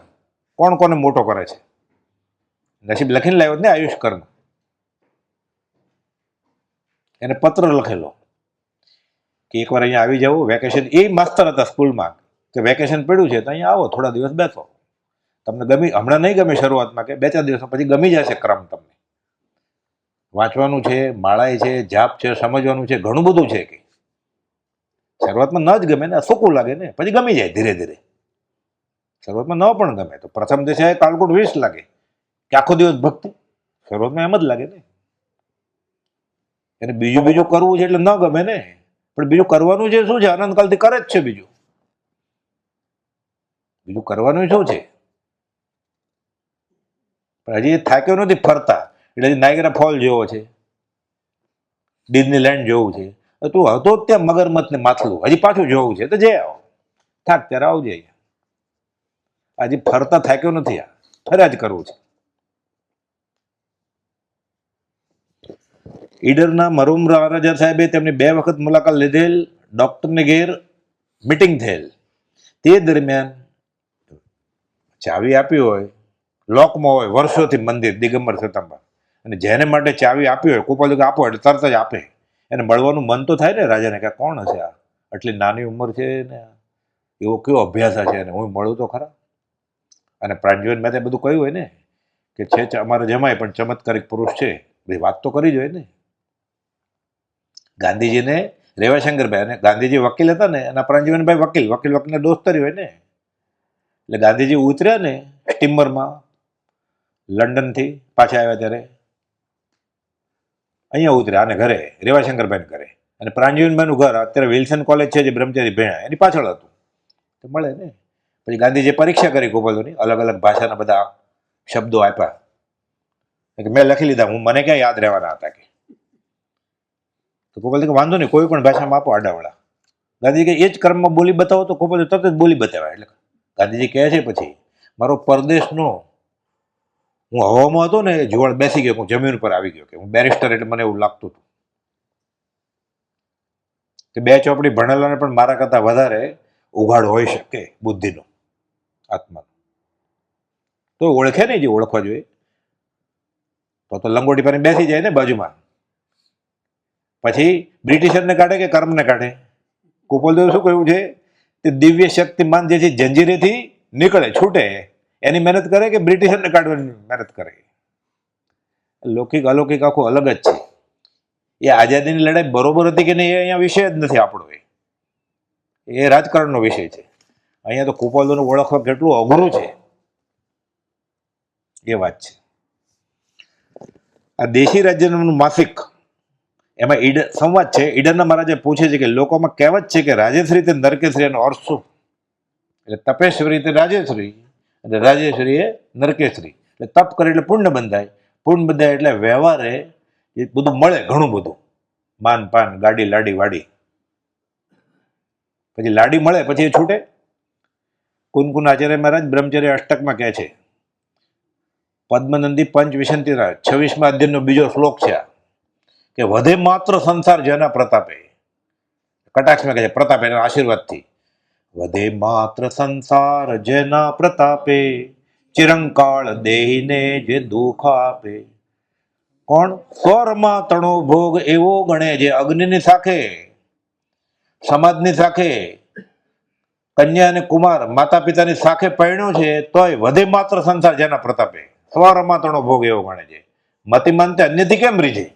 કોણ કોને મોટો કરે છે, નસીબ લખીને લાવ્યો ને આયુષ કર્મ. એને પત્ર લખેલો કે એકવાર અહીંયા આવી જાવ, વેકેશન. એ માસ્તર હતા સ્કૂલમાં, કે વેકેશન પડ્યું છે તો અહીંયા આવો, થોડા દિવસ બેસો, તમને ગમી, હમણાં નહીં ગમે શરૂઆતમાં, કે 2-4 દિવસમાં પછી ગમી જશે ક્રમ. તમને વાંચવાનું છે, માળાય છે, જાપ છે, સમજવાનું છે, ઘણું બધું છે. કે શરૂઆતમાં ન જ ગમે ને, સૂકું લાગે ને, પછી ગમી જાય ધીરે ધીરે. શરૂઆતમાં ન પણ ગમે તો પ્રથમ દિવસે કાળકુટ 20 લાગે, કે આખો દિવસ ભક્તિ, શરૂઆતમાં એમ જ લાગે ને. એને બીજું કરવું છે એટલે ન ગમે ને, પણ બીજું કરવાનું છે શું છે, અનંતકાલથી કરે જ છે. બીજું કરવાનું શું છે? પણ હજી એ થાક્યો નથી ફરતા, એટલે હજી નાયગ્રા ફોલ જોવો છે, ડિઝનીલેન્ડ જોવું છે. તું હતો જ ત્યાં મગરમચ્છ ને માછલું, હજી પાછું જોવું છે તો જઈ આવો, થાક ત્યારે આવજે. હજી ફરતા થાક્યો નથી, આ ફર્યા જ કરવું છે. ઈડરના મરૂમ રાજા સાહેબે તેમની 2 વખત મુલાકાત લીધેલ, ડોક્ટરને ઘેર મીટિંગ થયેલ. તે દરમિયાન ચાવી આપી હોય, લોકમાં હોય વર્ષોથી મંદિર દિગંબર સતંબર, અને જેને માટે ચાવી આપી હોય કુપાલ આપો એટલે તરત જ આપે. એને મળવાનું મન તો થાય ને રાજાને, કે કોણ હશે આ, આટલી નાની ઉંમર છે ને એવો કયો અભ્યાસ છે, અને હું મળું તો ખરા. અને પ્રાંજ્યવન મેં બધું કહ્યું હોય ને કે છે અમારે જમાય પણ ચમત્કારિક પુરુષ છે, બધી વાત તો કરી જ હોય ને. ગાંધીજીને રેવાશંકરભાઈ, અને ગાંધીજી વકીલ હતા ને, અને પ્રાંજ્યવનભાઈ વકીલને દોસ્તરી હોય ને. એટલે ગાંધીજી ઉતર્યા ને સ્ટીમરમાં લંડનથી પાછા આવ્યા ત્યારે અહીંયા ઉતર્યા, અને ઘરે રેવાશંકરભાઈને ઘરે, અને પ્રાંજ્યવનભાઈનું ઘર અત્યારે વિલ્સન કોલેજ છે જે બ્રહ્મચારી ભેણા એની પાછળ હતું, તો મળે ને. પછી ગાંધીજીએ પરીક્ષા કરી ગોપાલોની, અલગ અલગ ભાષાના બધા શબ્દો આપ્યા, કે મેં લખી લીધા, મને ક્યાં યાદ રહેવાના હતા કે. તો ગોપાલ કે વાંધો નહીં, કોઈ પણ ભાષામાં આપો આડાવડા. ગાંધીજી કે એ જ ક્રમમાં બોલી બતાવો, તો ગોપાલ તરત જ બોલી બતાવ્યા. એટલે ગાંધીજી કહે છે પછી મારો પરદેશનો, હું હવામાં હતો ને જુવાળ બેસી ગયો, હું જમીન ઉપર આવી ગયો, કે હું બેરિસ્ટર એટલે મને એવું લાગતું હતું કે 2 ચોપડી ભણેલાને પણ મારા કરતા વધારે ઉઘાડ હોઈ શકે બુદ્ધિનો, આત્માનો. તો ઓળખે નહીં જે ઓળખવા જોઈએ, તો લંગોટી પર બેસી જાય ને બાજુમાં. પછી બ્રિટિશરને કાઢે કે કર્મને કાઢે? કુપોલદેવ શું કહ્યું છે, તે દિવ્ય શક્તિમાન જે છે જંજીરેથી નીકળે છૂટે એની મહેનત કરે કે બ્રિટિશરને કાઢવાની મહેનત કરે? લૌકિક અલૌકિક આખું અલગ જ છે. એ આઝાદીની લડાઈ બરોબર હતી કે નહીં એ અહીંયા વિષય જ નથી આપણો, એ રાજકારણનો વિષય છે. અહીંયા તો કુપોલદેવનું ઓળખવા કેટલું અઘરું છે એ વાત છે. આ દેશી રાજ્યનું માસિક, એમાં સંવાદ છે. ઈડરના મહારાજે પૂછે છે કે લોકોમાં કહેવત છે કે રાજેશ્રી તે નરકેશ્રી, એનો અર્થ શું? એટલે તપેશ્વરી તે રાજેશ્રી, અને રાજેશ્વરી એ નરકેશ્રી. એટલે તપ કરે એટલે પુણ્ય બંધાય, પુણ્ય બંધાય એટલે વ્યવહારે એ બધું મળે, ઘણું બધું, માન પાન ગાડી લાડી વાડી. પછી લાડી મળે પછી એ છૂટે. કુનકુન આચાર્ય મહારાજ બ્રહ્મચર્ય અષ્ટકમાં કહે છે, પદ્મનંદી પંચ વિશંતિના 26મા અધ્યાયનો બીજો શ્લોક છે આ, કે વધે માત્ર સંસાર જેના પ્રતાપે. કટાક્ષમાં કહે છે પ્રતાપે, એના આશીર્વાદથી. વધે માત્ર સંસાર જેના પ્રતાપે, ચિરંકાળ દેહીને જે દુઃખ આપે. કોણ? સ્વરમાં તણો ભોગ એવો ગણે જે અગ્નિની સાથે, સમાજની સાથે, કન્યા અને કુમાર માતા પિતાની સાથે પરણ્યો છે તોય વધે માત્ર સંસાર જેના પ્રતાપે, સ્વરમાં તણો ભોગ એવો ગણે છે. મતિમંતે અન્યથી કેમ રીજે?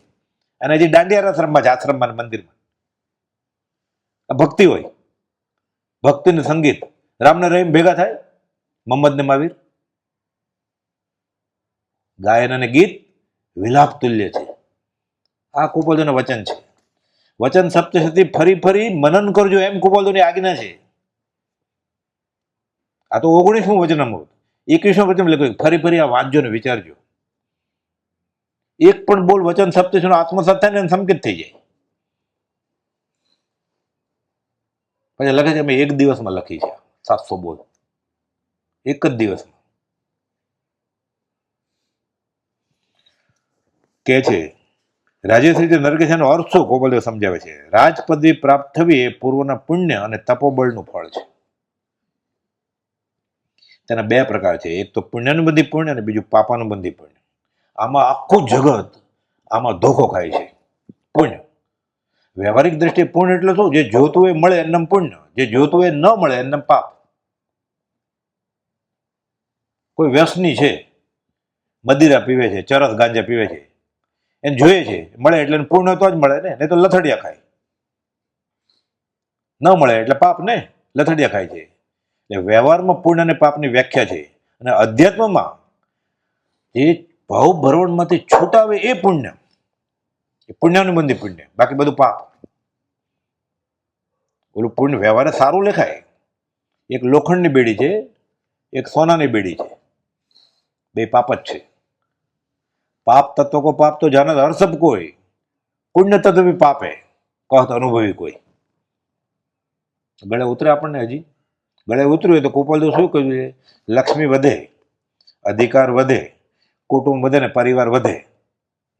અને હજી દાંડિયા રસ રમવા છે આશ્રમમાં મંદિરમાં. ભક્તિ હોય, ભક્તિ ને સંગીત. રામને રહીમ ભેગા થાય, મોહમ્મદ ને મહાવીર. ગાયન અને ગીત વિલાપ તુલ્ય છે. આ કુપોલદેવનું વચન છે. વચન સપ્તશતી ફરી ફરી મનન કરજો એમ કુપોલદેવની આજ્ઞા છે. આ તો 19મું વચનામૃત. 21મું વચન લખ્યું, ફરી ફરી આ વાંચજો ને વિચારજો. એક પણ બોલ વચન સપ્તશતીનો આત્મસાત થાય ને સંકેત થઈ જાય. પછી લખે છે અમે 1 દિવસમાં લખી છે 700 બોલ, એક જ દિવસમાં. કે છે રાજેશ્રી નરકેશ્રીનો અર્થ શું ગોપાલદેવ સમજાવે છે. રાજપદવી પ્રાપ્ત થવી એ પૂર્વના પુણ્ય અને તપોબળનું ફળ છે. તેના 2 પ્રકાર છે, એક તો પુણ્યાનુબંધી પુણ્ય અને બીજું પાપાનુબંધી પુણ્ય. આમાં આખું જગત આમાં ધોખો ખાય છે. પુણ્ય વ્યવહારિક દ્રષ્ટિએ પુણ્ય એટલે શું? જે જોતું એ મળે એનું પુણ્ય, જે જોતું એ ન મળે એનું પાપ. કોઈ વ્યસની છે, મદિરા પીવે છે, ચરસ ગાંજા પીવે છે, એને જોઈએ છે મળે એટલે પુણ્ય તો જ મળે ને, નહીં તો લથડિયા ખાય. ન મળે એટલે પાપ ને, લથડિયા ખાય છે. એટલે વ્યવહારમાં પુણ્ય અને પાપની વ્યાખ્યા છે. અને અધ્યાત્મમાં જે ભાવ ભરવણમાંથી છૂટાવે એ પુણ્ય, એ પુણ્યાનુબંધી પુણ્ય, બાકી બધું પાપ. ઓલું પુણ્ય વ્યવહારે સારું લેખાય. એક લોખંડની બેડી છે, એક સોનાની બેડી છે, 2 પાપ જ છે. पाप तत्व को पाप तो जाना हर सब कोई, पुण्य तत्व भी पाप है, कहत अनुभवी कोई. ગળે ઉતરે આપણને, હજી ગળે ઉતર્યું હોય તો કુપોલદેવ શું કહ્યું છે? લક્ષ્મી વધે, અધિકાર વધે, કુટુંબ વધે ને પરિવાર વધે.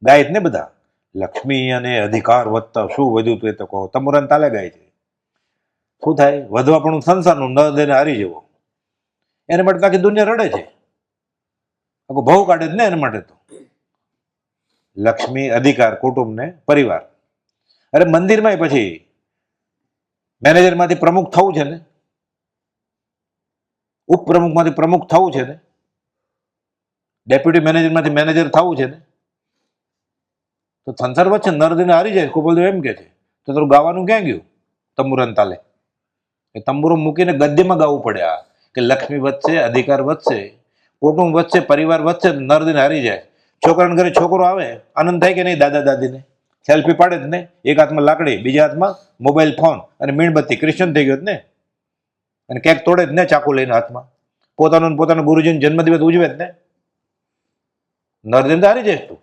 ગાય જ ને બધા, લક્ષ્મી અને અધિકાર વધતા શું વધ્યું તું એ તો કહો. તમુરાન તાલે ગાય છે. શું થાય? વધવા પણ સંસારનું ન દઈને હારી જવો. એને માટે આખી દુનિયા રડે છે, આખો ભાવ કાઢે જ ને એના માટે તો. લક્ષ્મી, અધિકાર, કુટુંબ ને પરિવાર. અરે મંદિરમાં પછી મેનેજરમાંથી પ્રમુખ થવું છે ને, ઉપપ્રમુખમાંથી પ્રમુખ થવું છે ને, ડેપ્યુટી મેનેજરમાંથી મેનેજર થવું છે ને, તો સંસાર વચ્ચે નરદીને હારી જાય. કુપોલદેવ એમ કે છે તો તારું ગાવાનું ક્યાં ગયું? તંબુરાન તાલે એ તંબુરો મૂકીને ગદ્યમાં ગાવું પડે. આ કે લક્ષ્મી વધશે, અધિકાર વધશે, કુટુંબ વધશે, પરિવાર વધશે, નરદીને હારી જાય. છોકરાને ઘરે છોકરો આવે, આનંદ થાય કે નહીં? દાદા દાદીને સેલ્ફી પાડે જ ને, એક હાથમાં લાકડી, બીજા હાથમાં મોબાઈલ ફોન અને મીણબત્તી. કૃષ્ણ થઈ ગયો જ ને, અને કેક તોડે જ ને ચાકુ લઈને હાથમાં. પોતાનો ગુરુજીનો જન્મદિવસ ઉજવે જ ને. નરદીને હારી જાય તું.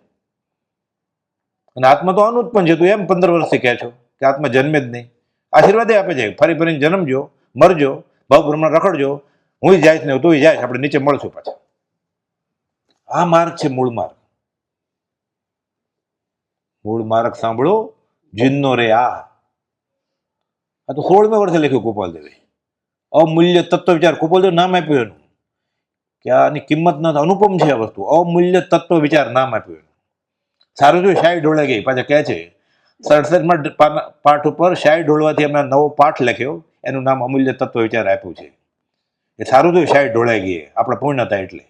અને આત્મા તો અનુત્પન્ન છે. તું એમ 15 વર્ષથી કહે છો કે આત્મા જન્મે જ નહીં. આશીર્વાદ આપે છે, ફરી ફરીને જન્મજો, મરજો, ભાવભ્રમણ રખડજો, હું જાય ને તું જાય, આપણે નીચે મળશું પાછા. આ માર્ગ છે મૂળ માર્ગ. મૂળ માર્ગ સાંભળો, જીનનો રે આ તો 16મે વર્ષે લખ્યું કુપાલદેવે. અમૂલ્ય તત્વ વિચાર. કુપાલદેવ નામ આપ્યું એનું કે આની કિંમત નથી, અનુપમ છે આ વસ્તુ. અમૂલ્ય તત્વ વિચાર નામ આપ્યું એનું. સારું જોયું, શાયરી ઢોળાઈ ગઈ. પાછા કહે છે 67માં પાઠ ઉપર શાયરી ઢોળવાથી અમે નવો પાઠ લખ્યો, એનું નામ અમૂલ્ય તત્વ વિચાર આપ્યું છે. એ સારું જોયું, શાયરી ઢોળાઈ ગઈ. આપણે પૂર્ણતા એટલે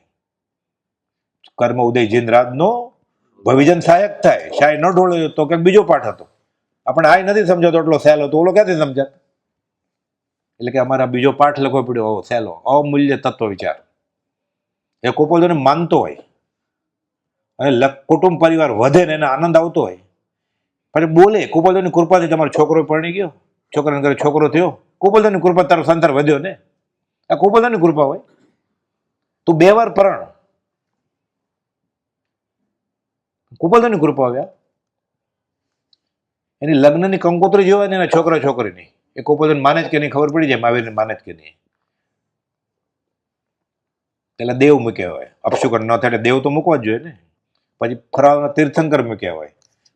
કર્મ ઉદય જીન રાજનો ભવિજન સહાયક થાય. શાયરી ન ઢોળ્યો તો કંઈક બીજો પાઠ હતો. આપણે આ નથી સમજાતો, એટલો સહેલો તો ઓલો ક્યાંથી સમજાત? એટલે કે અમારા બીજો પાઠ લખવો પડ્યો સહેલો. અમૂલ્ય તત્વ વિચાર એ કુપોલદેવને માનતો હોય અને કુટુંબ પરિવાર વધે ને એને આનંદ આવતો હોય, પછી બોલે કુપોલદેવની કૃપાથી તમારો છોકરો પરણી ગયો, છોકરાને ઘરે છોકરો થયો, કુપોલદેવની કૃપા તારો સંસાર વધ્યો ને. આ કુપોલદેવની કૃપા હોય. તું 2 વાર પરણ, કુપોલદેવની કૃપા આવ્યા. એની લગ્નની કંકોત્રી જોવાય ને એના છોકરા છોકરીની, એ કુપોલદેવ માને જ કે નહીં ખબર પડી જાય. મહાવીરને માને જ કે નહીં. પેલા દેવ મૂક્યા હોય, અપશુકન ન થાય દેવ તો મૂકવા જ જોઈએ ને. પછી ફરાળના તીર્થંકર મૂક્યા હોય.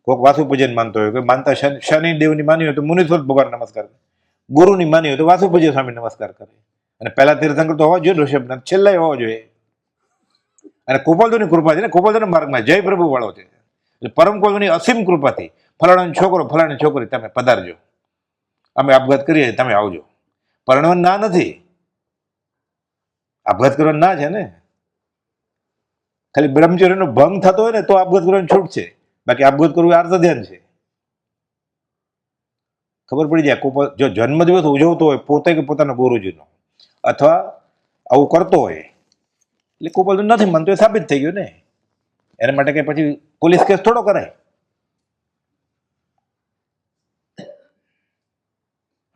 કોઈક વાસુ પૂજન માનતો હોય, કોઈ માનતા શનિ દેવની માની હોય તો મુનીશ્વર ભગવાન નમસ્કાર કરે, ગુરુની માની હોય તો વાસુ પૂજ્ય સ્વામી નમસ્કાર કરે. અને પહેલા તીર્થંકર તો હોવા જોઈએ, ઋષભ છેલ્લા હોવા જોઈએ. અને કુપોલદેવની કૃપા છે ને, કુપોલદેવના માર્ગમાં જય પ્રભુ વાળો છે. એટલે પરમ કુપોલદેવની અસીમ કૃપાથી ફલાણાનો છોકરો, ફલાણી છોકરી, તમે પધારજો, અમે આપઘાત કરીએ, તમે આવજો. પરણવાની ના નથી, આપઘાત કરવાની ના છે ને. ખાલી બ્રહ્મચર્યનો ભંગ થતો હોય ને તો આપઘાત કરવાની છૂટ છે, બાકી આપઘાત કરવું આર્ત ધ્યાન છે. ખબર પડી જાય. જો જન્મદિવસ ઉજવતો હોય પોતે કે પોતાના ગુરુજીનો, અથવા આવું કરતો હોય, એટલે કુપોલદેવ નથી માનતો એ સાબિત થઈ ગયું ને. એના માટે કઈ પછી પોલીસ કેસ થોડો કરાય.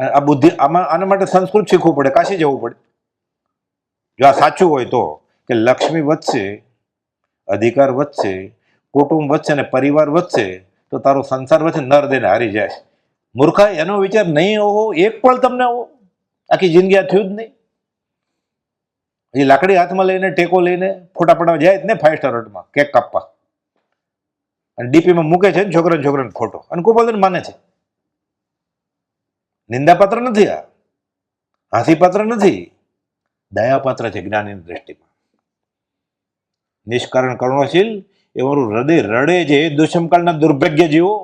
આ બુદ્ધિ આના માટે સંસ્કૃત શીખવું પડે, કાશી જવું પડે. જો આ સાચું હોય તો કે લક્ષ્મી વધશે, અધિકાર વધશે, કુટુંબ વધશે ને પરિવાર વધશે, તો તારો સંસાર વધશે, નર દઈને હારી જાય. મૂર્ખા, એનો વિચાર નહીં હોવો એક પણ તમને હોવો, આખી જિંદગી આ થયું જ નહીં. એ લાકડી હાથમાં લઈને ટેકો લઈને ફોટા પડાવવા જાય જ ને 5 સ્ટાર હોટલમાં કેક કાપવા, અને ડીપીમાં મૂકે છે ને છોકરાને ફોટો, અને કુપોલદેવ માને છે. નિંદાપાત્ર નથી, આ હાસ્યપાત્ર નથી, દયાપાત્ર છે જ્ઞાનીની દ્રષ્ટિમાં. નિષ્કારણ કરુણાશીલ એ મારું હૃદય રડે છે. દુષ્મકાળના દુર્ભાગ્ય જીવો.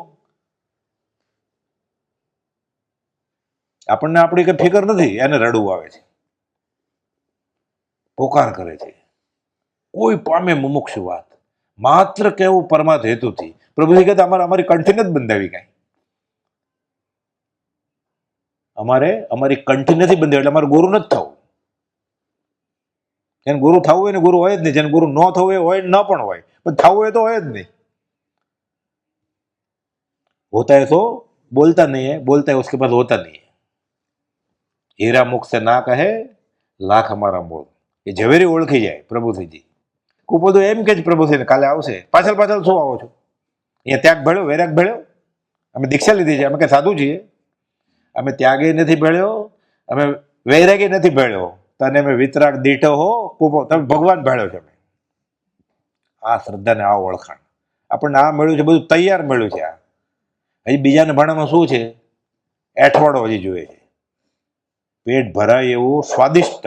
આપણને આપણી કઈ ફિકર નથી, એને રડવું આવે છે, પોકાર કરે છે. કોઈ પામે મુમુક્ષુ વાત, માત્ર કેવું પરમાર્થ હેતુથી. પ્રભુજી કહેતા અમારી કંઠી નથી બંધાવી કાંઈ, અમારી કંઠી નથી બંધાવી એટલે અમારું ગુરુ નથી થવું. જેને ગુરુ થવું હોય ને ગુરુ હોય જ નહીં, જેને ગુરુ ન થવું હોય ન પણ હોય, પણ થવું હોય તો હોય જ નહીં. होता है तो बोलता नहीं है, बोलता है उसके पास होता नहीं है. हीरा मुख से ना कहे लाख हमारा मोल. એ ઝવેરી ઓળખી જાય પ્રભુજીજી. કૂપો તો એમ કે જ પ્રભુશ્રીને કાલે આવશે, પાછળ પાછળ શું આવો છો? અહીંયા ત્યાગ ભળ્યો, વૈરાગ ભળ્યો? અમે દીક્ષા લીધી છે, અમે કઈ સાધુ છીએ? અમે ત્યાગે નથી ભળ્યો, અમે વૈરાગી નથી ભળ્યો, તને અમે વિતરાગ દીઠો હો કૂપો, તમે ભગવાન ભળ્યો છે. અમે આ શ્રદ્ધા ને આ ઓળખાણ આપણને આ મળ્યું છે, બધું તૈયાર મળ્યું છે. આ હજી બીજાને ભાણામાં શું છે? એઠવાડો હજી જોઈએ છે. પેટ ભરાય એવું સ્વાદિષ્ટ,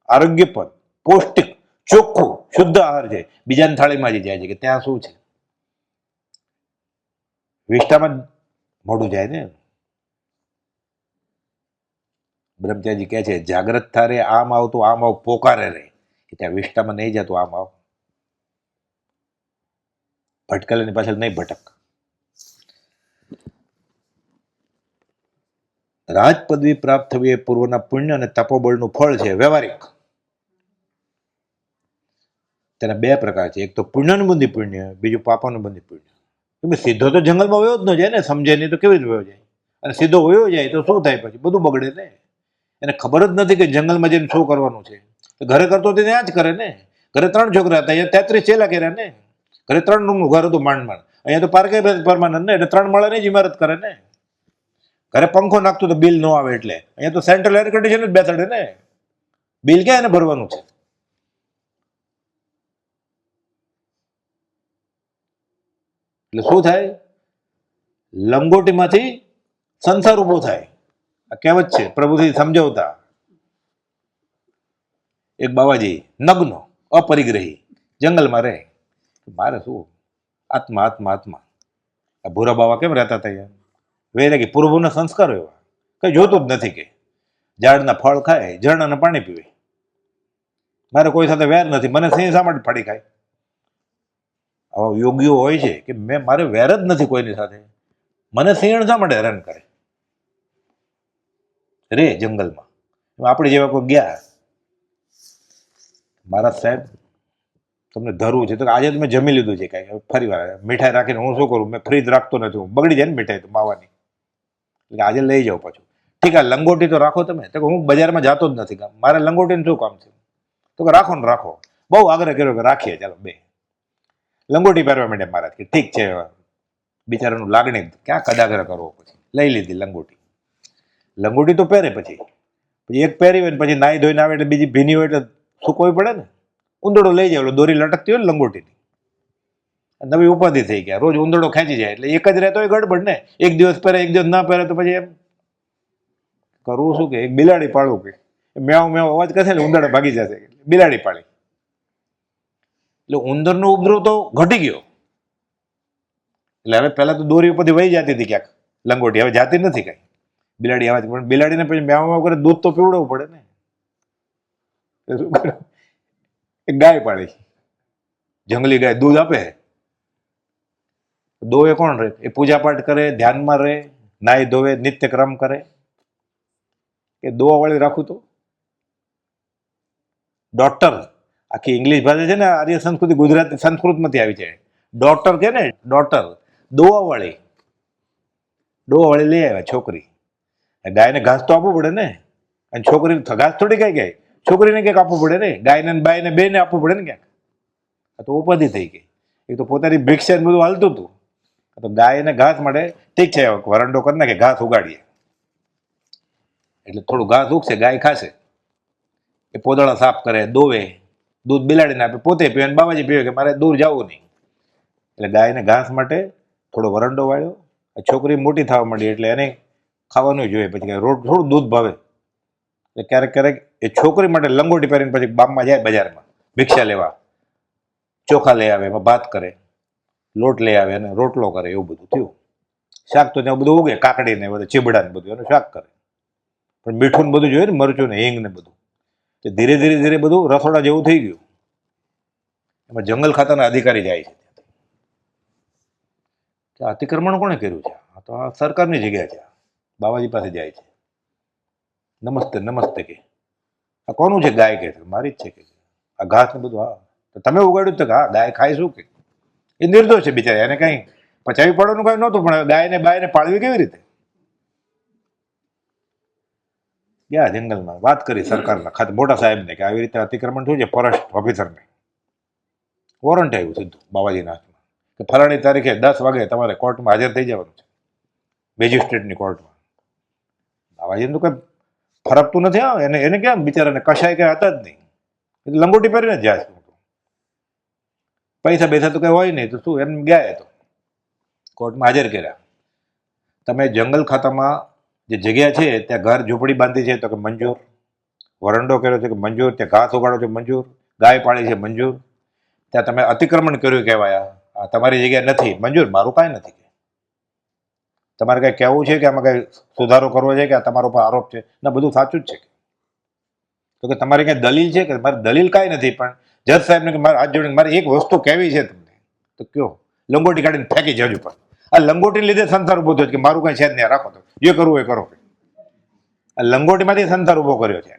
આરોગ્યપદ, પૌષ્ટિક, ચોખ્ખું, શુદ્ધ આહાર છે. બીજાની થાળીમાં જ જાય છે કે ત્યાં શું છે? વિષ્ટામાં જ મોઢું જાય ને. બ્રહ્મચારી કહે છે જાગ્રત થારે આમ આવતું આમ આવ પોકારે રે, કે ત્યાં વિષ્ટામાં નહીં જતું આમ આવ, ભટકેલાની પાછળ નહીં ભટક. રાજ પદવી પ્રાપ્ત થવી એ પૂર્વના પુણ્ય અને તપોબળનું ફળ છે. વ્યવહારિક તેના બે પ્રકાર છે, એક તો પુણ્યાનુબંધી પુણ્ય, બીજું પાપાનુબંધી પુણ્ય. સીધો તો જંગલમાં વયો જ ન જાય ને, સમજે નહીં તો કેવી રીતે વયો જાય? અને સીધો વયો જાય તો શું થાય? પછી બધું બગડે ને. એને ખબર જ નથી કે જંગલમાં જઈને શું કરવાનું છે. ઘરે કરતો તો ત્યાં જ કરે ને. ઘરે 3 છોકરા હતા, અહીંયા 33 ચેલા કર્યા ને. ઘરે 3 રૂમનું ઘર હતું માંડ માંડ, અહીંયા તો પાર્કે પરમાનન્ટ ને, એટલે 3 માળાની જ ઇમારત કરે ને. ઘરે પંખો નાખતું તો બિલ ન આવે એટલે, અહીંયા તો સેન્ટ્રલ એર કન્ડિશન જ બેસાડે ને. બિલ ક્યાં એને ભરવાનું છે? એટલે શું થાય? લંગોટીમાંથી સંસાર ઉભો થાય. આ કહેવત છે, પ્રભુજી સમજાવતા. એક બાવાજી નગ્નો અપરિગ્રહી જંગલમાં રહે, મારે શું? આત્મા આત્મા આત્મા. આ ભૂરા બાવા કેમ રહેતા હતા? વૈરાગી, પૂર્વના સંસ્કારો એવા, કઈ જોતું જ નથી. કે ઝાડના ફળ ખાય, ઝરણાના પાણી પીવે. મારે કોઈ સાથે વેર નથી, મને સિંહ શા માટે ફાડી ખાય? આવા યોગીઓ હોય છે કે મારે વેર જ નથી કોઈની સાથે, મને સિંહણ શા માટે હેરાન કરે? રે જંગલમાં. આપણે જેવા કોઈ ગયા, મારા સાહેબ તમને ધરવું છે તો આજે જ મેં જમી લીધું છે, કાંઈ ફરી વાર મીઠાઈ રાખીને હું શું કરું? મેં ફ્રીજ રાખતો નથી, હું બગડી જાય ને મીઠાઈ તો માવાની, એટલે આજે લઈ જાઉં પાછું. ઠીક, આ લંગોટી તો રાખો તમે. તો હું બજારમાં જતો જ નથી, મારે લંગોટીનું શું કામ છે? તો કે રાખો ને રાખો. બહુ આગ્રહ કર્યો કે રાખીએ, ચાલો. બે લંગોટી પહેરવા માંડે મારા, કે ઠીક છે. બિચારાનું લાગણી ક્યાં કદાગ્રહ કરવો? પછી લઈ લીધી લંગોટી. લંગોટી તો પહેરે, પછી એક પહેરી હોય ને પછી નાઈ ધોઈને આવે એટલે બીજી ભીની હોય એટલે સૂકવવી પડે ને. ઉંદરડો લઈ જાય, દોરી લટકતી હોય ને લંગોટીની, નવી ઉપાધિ થઈ ગયા. રોજ ઉંદરડો ખેંચી જાય એટલે એક જ રહેતો હોય ગડબડ ને. એક દિવસ પહેરે, એક દિવસ ના પહેરે તો પછી એમ કરવું શું? કે એક બિલાડી પાળવું, કે મેવ મેવ અવાજ કરશે ને ઉંદરડા ભાગી જશે, બિલાડી પાળી. એટલે ઉંદરનો ઉપદ્રવ તો ઘટી ગયો. એટલે હવે પહેલા તો દોરી ઉપરથી વહી જતી હતી ક્યાંક લંગોટી, હવે જાતી નથી કઈ. બિલાડી આવે પણ બિલાડીને પછી મેવ મેવ કરે, દૂધ તો પીવડાવવું પડે ને. શું કરે? એક ગાય પાડી, જંગલી ગાય દૂધ આપે. દોવે કોણ રહે? એ પૂજા પાઠ કરે, ધ્યાનમાં રહે, નાહી ધોવે, નિત્યક્રમ કરે. એ દોવા વાળી રાખું તો ડોક્ટર, આખી ઇંગ્લિશ ભાષા છે ને, આર્ય સંસ્કૃતિ ગુજરાતી સંસ્કૃતમાંથી આવી છે. ડોક્ટર કે ને, ડોક્ટર દોવા વાળી લઈ આવ્યા છોકરી. ગાયને ઘાસ તો આપવું પડે ને, અને છોકરી ઘાસ થોડી કઈ ગાય, છોકરીને ક્યાંક આપવું પડે ને. ગાયને બાયને બેને આપવું પડે ને ક્યાંક. આ તો ઉપાધિ થઈ ગઈ. એક તો પોતાની ભિક્ષા બધું હાલતું હતું, તો ગાયને ઘાસ મળે, ઠીક છે, વરંડો કરી નાખે, ઘાસ ઉગાડીએ એટલે થોડું ઘાસ ઉગશે, ગાય ખાશે. એ પોદળા સાફ કરે, દોવે, દૂધ બિલાડીને આપે, પોતે પીવે, અને બાબાજી પીવે કે મારે દૂર જવું નહીં. એટલે ગાયને ઘાસ માટે થોડો વરંડો વાળ્યો. છોકરી મોટી થવા માંડી એટલે એને ખાવાનું જોઈએ. પછી થોડું દૂધ ભાવે એટલે ક્યારેક ક્યારેક એ છોકરી માટે લંગોટી પહેરીને પછી ગામમાં જાય, બજારમાં ભિક્ષા લેવા, ચોખા લઈ આવે, એમાં ભાત કરે, લોટ લઈ આવે અને રોટલો કરે. એવું બધું થયું. શાક તો ત્યાં બધું ઉગે, કાકડી ને બધું, ચીબડા ને બધું, એનું શાક કરે. પણ મીઠું ને બધું જોઈએ ને, મરચું ને હિંગ ને બધું. ધીરે ધીરે ધીરે બધું રસોડા જેવું થઈ ગયું. એમાં જંગલ ખાતાના અધિકારી જાય છે. અતિક્રમણ કોણે કર્યું છે? આ તો આ સરકારની જગ્યા છે. બાબાજી પાસે જાય છે, નમસ્તે નમસ્તે કે આ કોનું છે? ગાય કે મારી જ છે. કે આ ઘાસ ને બધું, હા તો તમે ઉગાડ્યું? તો હા, ગાય ખાય શું? કે એ નિર્દોષ છે બિચારા, એને કઈ પચાવી પડવાનું કઈ નહોતું, પણ ગાયને બાયને પાળવી કેવી રીતે? ગયા જંગલમાં, વાત કરી સરકારના ખાતે મોટા સાહેબને કે આવી રીતે અતિક્રમણ થયું છે, ફોરેસ્ટ ઓફિસરને. વોરંટ આવ્યું સીધું બાવાજીના હાથમાં કે ફલાણી તારીખે 10 વાગે તમારે કોર્ટમાં હાજર થઈ જવાનું છે, મેજિસ્ટ્રેટની કોર્ટમાં. બાવાજીને તો કંઈ ફરકતું નથી. હા, એને કેમ બિચારાને કશાય કંઈ હતા જ નહીં, લંગોટી પહેરીને જ જાય છે. પૈસા બેસા તો કંઈ હોય નહીં તો શું, એમ ગયા એ તો કોર્ટમાં હાજર કર્યા. તમે જંગલ ખાતામાં જે જગ્યા છે ત્યાં ઘર ઝૂંપડી બાંધી છે તો કે મંજૂર, વરંડો કર્યો છે કે મંજૂર, ત્યાં ઘાસ ઉગાડો છે મંજૂર, ગાય પાળી છે મંજૂર, ત્યાં તમે અતિક્રમણ કર્યું કહેવાય, આ તમારી જગ્યા નથી મંજૂર, મારું કાંઈ નથી. તમારે કંઈ કહેવું છે કે આમાં કંઈ સુધારો કરવો છે કે આ તમારો પર આરોપ છે? ના, બધું સાચું જ છે. તો કે તમારી કંઈ દલીલ છે કે? મારી દલીલ કાંઈ નથી, પણ જજ સાહેબને કે મારે હાથ જોડીને મારે એક વસ્તુ કહેવી છે તમને. તો કયો? લંગોટી કાઢીને ફેંકી જજ ઉપર. આ લંગોટી લીધે સંસાર ઉભો થયો કે મારું કંઈ છે જ નહીં, રાખો તો જે કરવું એ કરો. આ લંગોટીમાંથી સંસાર ઉભો કર્યો છે.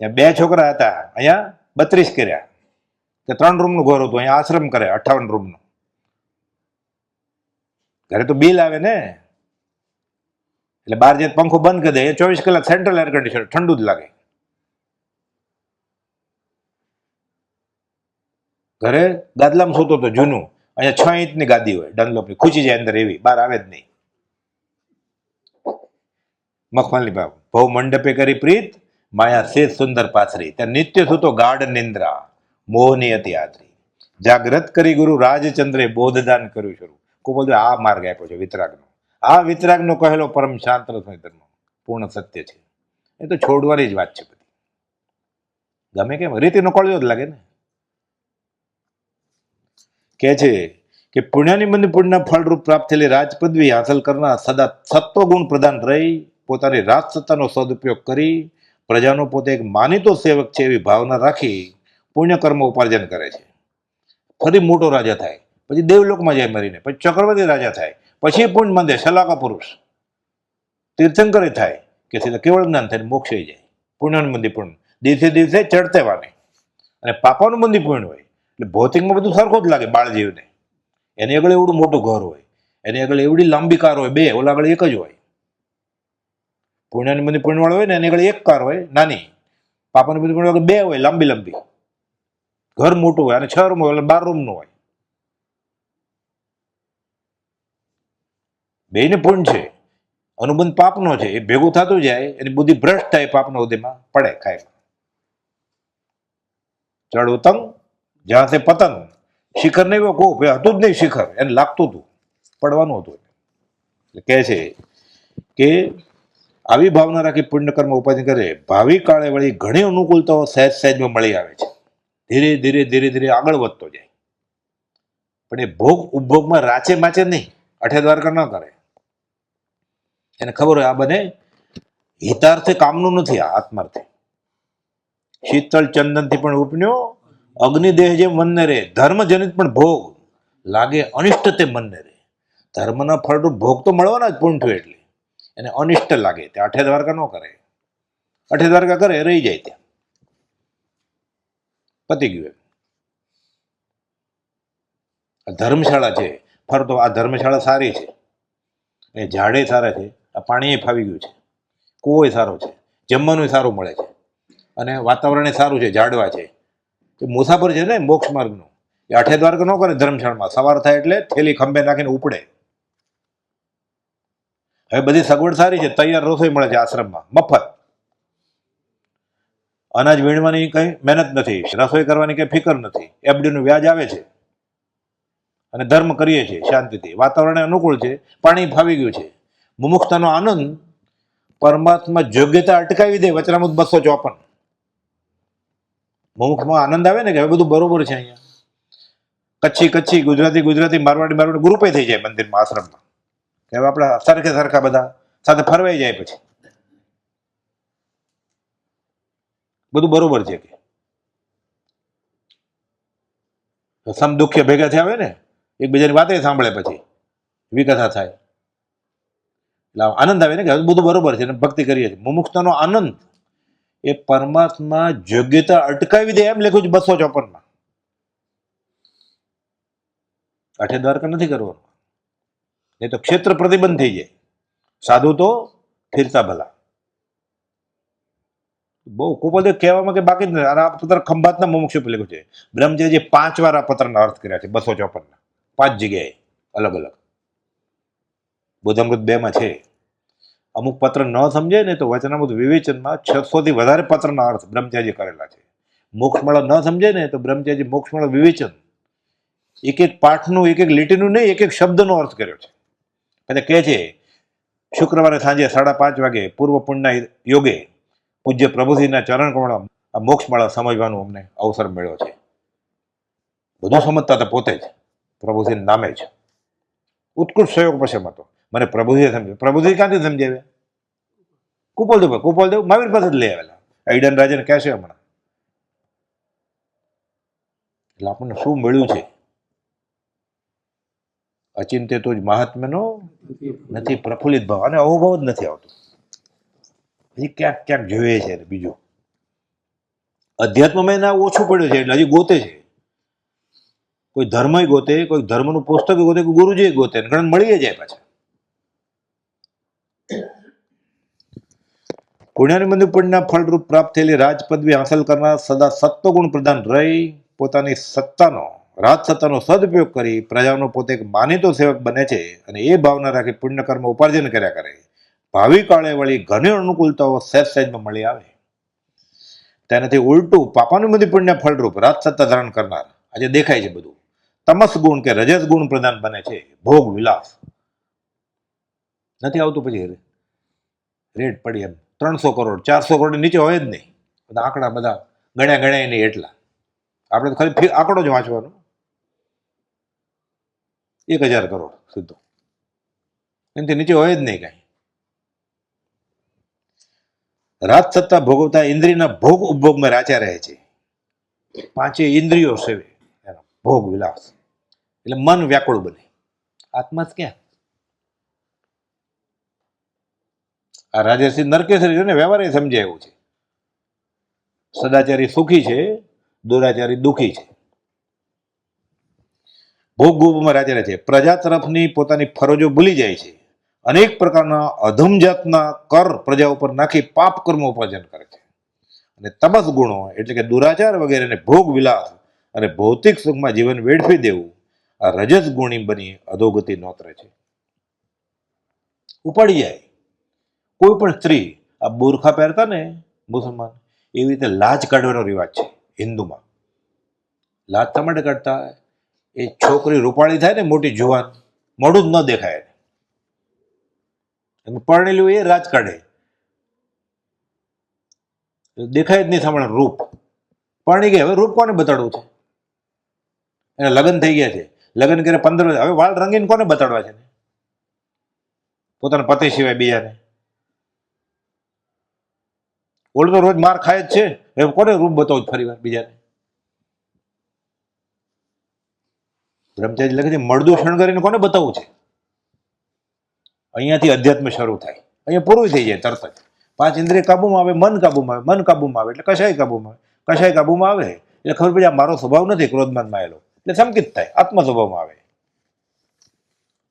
ત્યાં 2 છોકરા હતા, અહીંયા 32 કર્યા. ત્યાં 3 રૂમનું ઘર હતું, અહીંયા આશ્રમ કરે 58 રૂમનું. ઘરે તો બિલ આવે ને, એટલે બહાર જે પંખો બંધ કરી દે, એ 24 કલાક સેન્ટ્રલ એર કન્ડિશનર, ઠંડુ જ લાગે. ઘરે ગાદલામાં સૂતો તો જૂનું, અહીંયા 6 ઇંચની ગાદી હોય ડનલોપની, ખૂચી જાય અંદર એવી, બહાર આવે જ નહીં. મખમલની ભાવ ભવ મંડપે કરી પ્રીત, માયા સે સુંદર પાથરી. ત્યાં નિત્ય સૂતો ગાઢ નિંદ્રા, મોહની હતી આદરી. જાગ્રત કરી ગુરુ રાજચંદ્રે બોધદાન કર્યું શરૂ. કોઈ બધું આ માર્ગ આપ્યો છે વિતરાગનો. આ વિતરાગનો કહેલો પરમ શાંત રસમય ધર્મ પૂર્ણ સત્ય છે. એ તો છોડવાની જ વાત છે બધી. ગમે કેમ રીતિનો કળિયો જ લાગે ને. કહે છે કે પુણ્યની બંને પુણ્યના ફળરૂપ પ્રાપ્ત થયેલી રાજ પદવી હાંસલ કરનાર સદા સત્વગુણ પ્રદાન રહી પોતાની રાજ સત્તાનો સદુપયોગ કરી પ્રજાનો પોતે એક માનીતો સેવક છે એવી ભાવના રાખી પુણ્યકર્મ ઉપાર્જન કરે છે. ફરી મોટો રાજા થાય, પછી દેવલોકમાં જાય મરીને, પછી ચક્રવર્તી રાજા થાય, પછી પુણ્ય મંદે શલાકા પુરુષ તીર્થંકર થાય કે સીધા કેવળ જ્ઞાન થાય, મોક્ષે જાય. પુણ્યનું મંદિર પુણ્ય દિવસે દિવસે ચડતે wane, અને પાપાનું મંદિર પુણ્ય હોય એટલે ભૌતિકમાં બધું સરખું જ લાગે. બાળજીવને એની આગળ એવડું મોટું ઘર હોય, એની આગળ એવડી લાંબી કાર હોય, 2, ઓલા આગળ એક જ હોય. પુણ્યની મંદિર પુણ્યવાળો હોય ને એની આગળ એક કાર હોય નાની, પાપાની મંદિર પુણ્ય 2 હોય લાંબી લાંબી. ઘર મોટું હોય અને 6 રૂમ હોય એટલે 12 રૂમનું હોય. બેયને પુણ્ય છે, અનુબંધ પાપનો છે. એ ભેગું થતું જાય, એની બુદ્ધિ ભ્રષ્ટ થાય, પાપનો ઉદયમાં પડે ખાય. ચડ ઉતંગ જ્યાં તે પતંગ, શિખર નહીં કોપ, એ હતું જ નહીં શિખર, એને લાગતું હતું પડવાનું હતું. એટલે કહે છે કે આવી ભાવના રાખી પુણ્યકર્મ ઉપાર્જન કરે, ભાવિ કાળે વળી ઘણી અનુકૂળતાઓ સહેજ સહેજમાં મળી આવે છે. ધીરે ધીરે ધીરે ધીરે આગળ વધતો જાય. પણ એ ભોગ ઉપભોગમાં રાચે માચે નહીં, અઠે દ્વારકા ન કરે. એને ખબર હોય આ બને હિતાર્થે કામનું નથી, આ આત્માર્થે. શીતળ ચંદનથી પણ ઉપન્યો અગ્નિદેહ જેમ મનને રે, ધર્મજનિત પણ ભોગ લાગે અનિષ્ટ તે મનને રે. ધર્મના ફળરૂપ ભોગ તો મળવાના જ પૂર્ણ થયું એટલે એને અનિષ્ટ લાગે, તે અઠે દ્વારકા ન કરે. અઠે દ્વારકા કરે રહી જાય, ત્યાં પતી ગયું. એમ ધર્મશાળા છે ફરતો, આ ધર્મશાળા સારી છે, એ ઝાડે સારા છે, આ પાણી ફાવી ગયું છે, કૂવો સારો છે, જમવાનું સારું મળે છે, અને વાતાવરણ સારું છે, ઝાડવા છે. મુસાફર છે ને મોક્ષ માર્ગનો, એ અઠે દ્વારકા ન કરે ધર્મશાળામાં. સવાર થાય એટલે થેલી ખંભે નાખીને ઉપડે. હવે બધી સગવડ સારી છે, તૈયાર રસોઈ મળે છે આશ્રમમાં મફત. અનાજ વીણવાની કઈ મહેનત નથી, રસોઈ કરવાની કઈ ફિકર નથી, એફડીનું વ્યાજ આવે છે, અને ધર્મ કરીએ છીએ શાંતિથી. વાતાવરણ અનુકૂળ છે, પાણી ફાવી ગયું છે. મુમુક્ષતાનો આનંદ પરમાત્મા યોગ્યતા અટકાવી દે. વચનામૃત 254. મુમુક્ષમાં આનંદ આવે ને કે હવે બધું બરોબર છે. અહીંયા કચ્છી ગુજરાતી મારવાડી ગ્રુપે થઈ જાય મંદિરમાં, આશ્રમમાં, કે હવે આપણા સરખા બધા સાથે ફરવાઈ જાય, પછી બધું બરોબર છે. કે સમ દુખ્ય ભેગા થયા હોય ને, એકબીજાની વાતે સાંભળે, પછી વિકથા થાય, એટલે આનંદ આવે ને કે બધું બરોબર છે, ભક્તિ કરીએ છીએ. મુમુક્ષતાનો આનંદ એ પરમાત્મા યોગ્યતા અટકાવી દે, એમ લખ્યું છે 254. અઠે દ્વારકા નથી કરવાનું, એ તો ક્ષેત્ર પ્રતિબંધ થઈ જાય. સાધુ તો ફિરતા ભલા. બહુ કુપોલદેવ કહેવામાં કે બાકી જ નથી. અને આ પત્ર ખંભાતના મુમુક્ષુ પર લખ્યું છે. બ્રહ્મચારીજીએ 5 વાર આ પત્રના અર્થ કર્યા છે, 254 5 જગ્યાએ અલગ અલગ. બોધામૃત 2 માં છે. અમુક પત્ર ન સમજે ને તો વચનામૃત વિવેચનમાં 600 થી વધારે પત્રના અર્થ બ્રહ્મચારીજી કરેલા છે. મોક્ષમાળા ન સમજે ને તો બ્રહ્મચારીજી મોક્ષમાળા વિવેચન એક એક પાઠનું એક એક લીટીનું નહીં, એક એક શબ્દનો અર્થ કર્યો છે. એટલે કહે છે શુક્રવારે સાંજે 5:30 વાગે પૂર્વ પુણ્યના યોગે પૂજ્ય પ્રભુજીના ચરણ કમળમાં આ મોક્ષમાળા સમજવાનો અમને અવસર મળ્યો છે. બધું સમજતા હતા પોતે જ, પ્રભુજીના નામે જ. ઉત્કૃષ્ટ સહયોગ પછી હતો. મને પ્રભુજીએ સમજાવ્યું. પ્રભુજી ક્યાંથી સમજાવ્યા? કુપોલદેવ મહાવીર પાસે જ લઈ આવેલા. ઐડન રાજાને કહેશે હમણાં. એટલે આપણને શું મળ્યું છે? અચિંત્ય તો જ મહાત્મ્યનો નથી પ્રફુલ્લિત ભાવ, અને અહોભાવ જ નથી આવતો. હજી ક્યાંક ક્યાંક જોઈએ છે. બીજું અધ્યાત્મમાં એને ઓછું પડ્યું છે, એટલે હજી ગોતે છે. કોઈ ધર્મ ગોતે, કોઈ ધર્મનું પુસ્તક ગોતે, કોઈ ગુરુજી ગોતે, ઘણા મળી જાય પાછા. પુણ્યની બંધુ પુણ્યના ફળરૂપ પ્રાપ્ત થયેલી રાજ પદવી હાંસલ કરનાર સદા સત્વગુણ પ્રધાન રહી પોતાની સત્તાનો રાજસત્તાનો સદુપયોગ કરી પ્રજાનો પોતે એક માનીતો સેવક બને છે, અને એ ભાવના રાખી પુણ્યકર્મ ઉપાર્જન કર્યા કરે. ભાવિ કાળે વળી ઘણી અનુકૂળતાઓ સહેજમાં મળી આવે. તેનાથી ઉલટું પાપાનું બધી પુણ્ય ફળરૂપ રાજસત્તા ધારણ કરનાર આજે દેખાય છે બધું તમસ ગુણ કે રજસ ગુણ પ્રધાન બને છે. ભોગ વિલાસ નથી આવતું. પછી રેટ પડી એમ 300 કરોડ 400 કરોડ નીચે હોય જ નહીં. બધા આંકડા બધા ગણ્યા નહીં એટલા. આપણે તો ખાલી આંકડો જ વાંચવાનો. 1000 કરોડ સીધો, એનાથી નીચે હોય જ નહીં કાંઈ. રાજસત્તા ભોગવતા ઇન્દ્રિયના ભોગ ઉપભોગમાં રાચા રહે છે. 5 ઇન્દ્રિયો સેવે એનો ભોગ વિલાસ, એટલે મન વ્યાકુળ બને. આત્મા જ ક્યાં? આ રાજર્ષિ નરકેસરી ને વ્યવહારે સમજે એવું છે. સદાચારી સુખી છે, દુરાચારી દુઃખી છે. ભોગ ગોપમાં રાજા રહે છે. પ્રજા તરફની પોતાની ફરજો ભૂલી જાય છે. અનેક પ્રકારના અધમ જાતના કર પ્રજા ઉપર નાખી પાપ કર્મ ઉપાર્જન કરે છે. અને તમસ ગુણો એટલે કે દુરાચાર વગેરેને ભોગ વિલાસ અને ભૌતિક સુખમાં જીવન વેડફી દેવું, આ રજસ ગુણી બની અધોગતિ નોતરે છે. ઉપાડી જાય. કોઈ પણ સ્ત્રી આ બુરખા પહેરતા ને મુસલમાન, એવી રીતે લાજ કાઢવાનો રિવાજ છે હિન્દુમાં. લાજ શા માટે કાઢતા? એ છોકરી રૂપાળી થાય ને, મોટી જુવાન, મોઢું જ ન દેખાય. પરણેલું એ રાજ કાઢે, દેખાય જ નહીં સાંભળે રૂપ. પરણી ગયા, હવે રૂપ કોને બતાડવું છે? એને લગ્ન થઈ ગયા છે, લગ્ન કરે 15 વર્ષ, હવે વાળ રંગીને કોને બતાડવા છે? પોતાના પતિ સિવાય બીજાને. ઓલું તો રોજ માર ખાય જ છે, હવે કોને રૂપ બતાવું ફરી વાર બીજાને? બ્રહ્મચારી લખે છે મળદું શણગારીને કોને બતાવવું છે? અહીંયાથી અધ્યાત્મ શરૂ થાય, અહીંયા પૂરું થઈ જાય તરત જ. 5 ઇન્દ્રિય કાબુમાં આવે, મન કાબુમાં આવે, મન કાબુમાં આવે એટલે કશાય કાબુમાં આવે, કશાય કાબુમાં આવે એટલે ખબર પડી આ મારો સ્વભાવ નથી ક્રોધમાન માયેલો, એટલે સંકિત થાય, આત્મ સ્વભાવમાં આવે.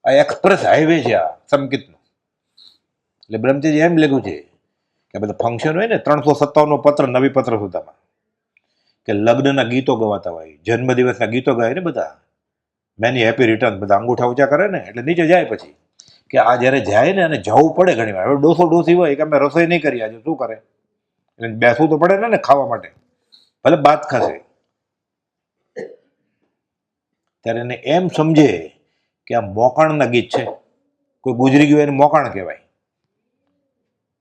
આ એક્સપ્રેસ હાઈવે છે આ સંકિતનો. એટલે બ્રહ્મચારી એમ લખ્યું છે કે બધા ફંક્શન હોય ને 357 પત્ર નવી પત્ર સુધામાં, કે લગ્નના ગીતો ગવાતા હોય, જન્મદિવસના ગીતો ગાય ને બધા, મેની હેપી રિટર્ન, બધા અંગૂઠા ઊંચા કરે ને એટલે નીચે જાય. પછી કે આ જ્યારે જાય ને અને જવું પડે ઘણી વાર. હવે ડોસી હોય કે અમે રસોઈ નહીં કરી આજે, શું કરે? એટલે બેસવું તો પડે ને ખાવા માટે, ભલે બાદ ખાશે. ત્યારે એને એમ સમજે કે આ મોકાણના ગીત છે. કોઈ ગુજરી ગયું એને મોકાણ કહેવાય.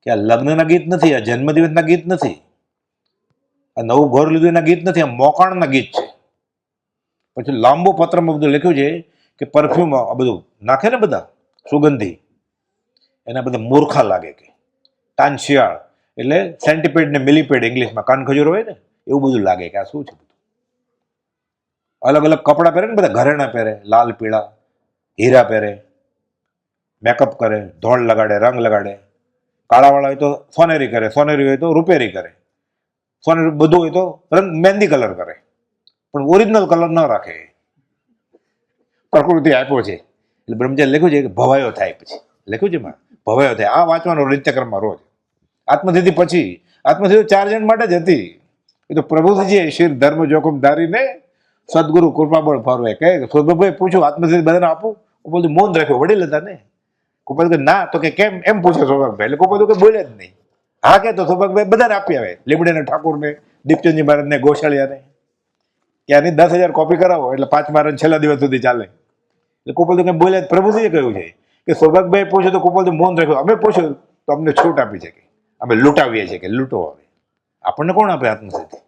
કે આ લગ્નના ગીત નથી, આ જન્મદિવસના ગીત નથી, આ નવું ઘર લીધું એના ગીત નથી, આ મોકાણના ગીત છે. પછી લાંબો પત્રમાં બધું લખ્યું છે કે પરફ્યુમ આ બધું નાખે ને બધા સુગંધી, એના બધા મૂર્ખા લાગે. કે કાન શિયાળ એટલે સેન્ટીપેડ ને મિલીપેડ ઇંગ્લિશમાં કાન ખજૂર હોય ને, એવું બધું લાગે કે આ શું છે બધું. અલગ અલગ કપડાં પહેરે ને બધા, ઘરેણા પહેરે, લાલ પીળા હીરા પહેરે, મેકઅપ કરે, ધોળ લગાડે, રંગ લગાડે. કાળાવાળા હોય તો સોનેરી કરે, સોનેરી હોય તો રૂપેરી કરે, સોનેરી બધું હોય તો રંગ મહેંદી કલર કરે, પણ ઓરિજિનલ કલર ન રાખે. પ્રકૃતિ આપ્યો છે. એટલે બ્રહ્મચારી લખ્યું છે કે ભવાયો થાય. પછી લખ્યું છે માં ભવાયો થાય. આ વાંચવાનો નિત્યક્રમમાં રોજ. આત્મસિદ્ધિ પછી આત્મસિદ્ધિ 4 જણ માટે જ હતી. એ તો પ્રભુજી શિર ધર્મ જોખમ ધારીને સદગુરુ કૃપાબળ ફારવે કે સૌભાઈ પૂછ્યું આત્મસિદ્ધિ બધાને આપું? ગોપાલ મૌન રાખ્યો, વડીલ હતા ને. ગોપાલ કે ના, તો કે કેમ એમ પૂછે સૌભાગભાઈ. એટલે ગોપાલ કે બોલે જ નહીં. હા કે તો સૌભાગભાઈ બધાને આપી આવે, લીમડીને ઠાકોરને, દીપચંદજી મહારાજને, ગોશાળિયાને, કે આની 10,000 કોપી કરાવો એટલે 5 મહારાજ છેલ્લા દિવસ સુધી ચાલે. એટલે ગોપાલ તો કઈ બોલે. પ્રભુજીએ કહ્યું છે કે સૌભાગભાઈ પૂછ્યું તો ગોપાલ મૌન રાખ્યું. અમે પૂછ્યું તો અમને છૂટ આપી છે કે અમે લૂંટાવીએ છીએ, કે લૂંટો આવે. આપણને કોણ આપે આત્મસિદ્ધિ?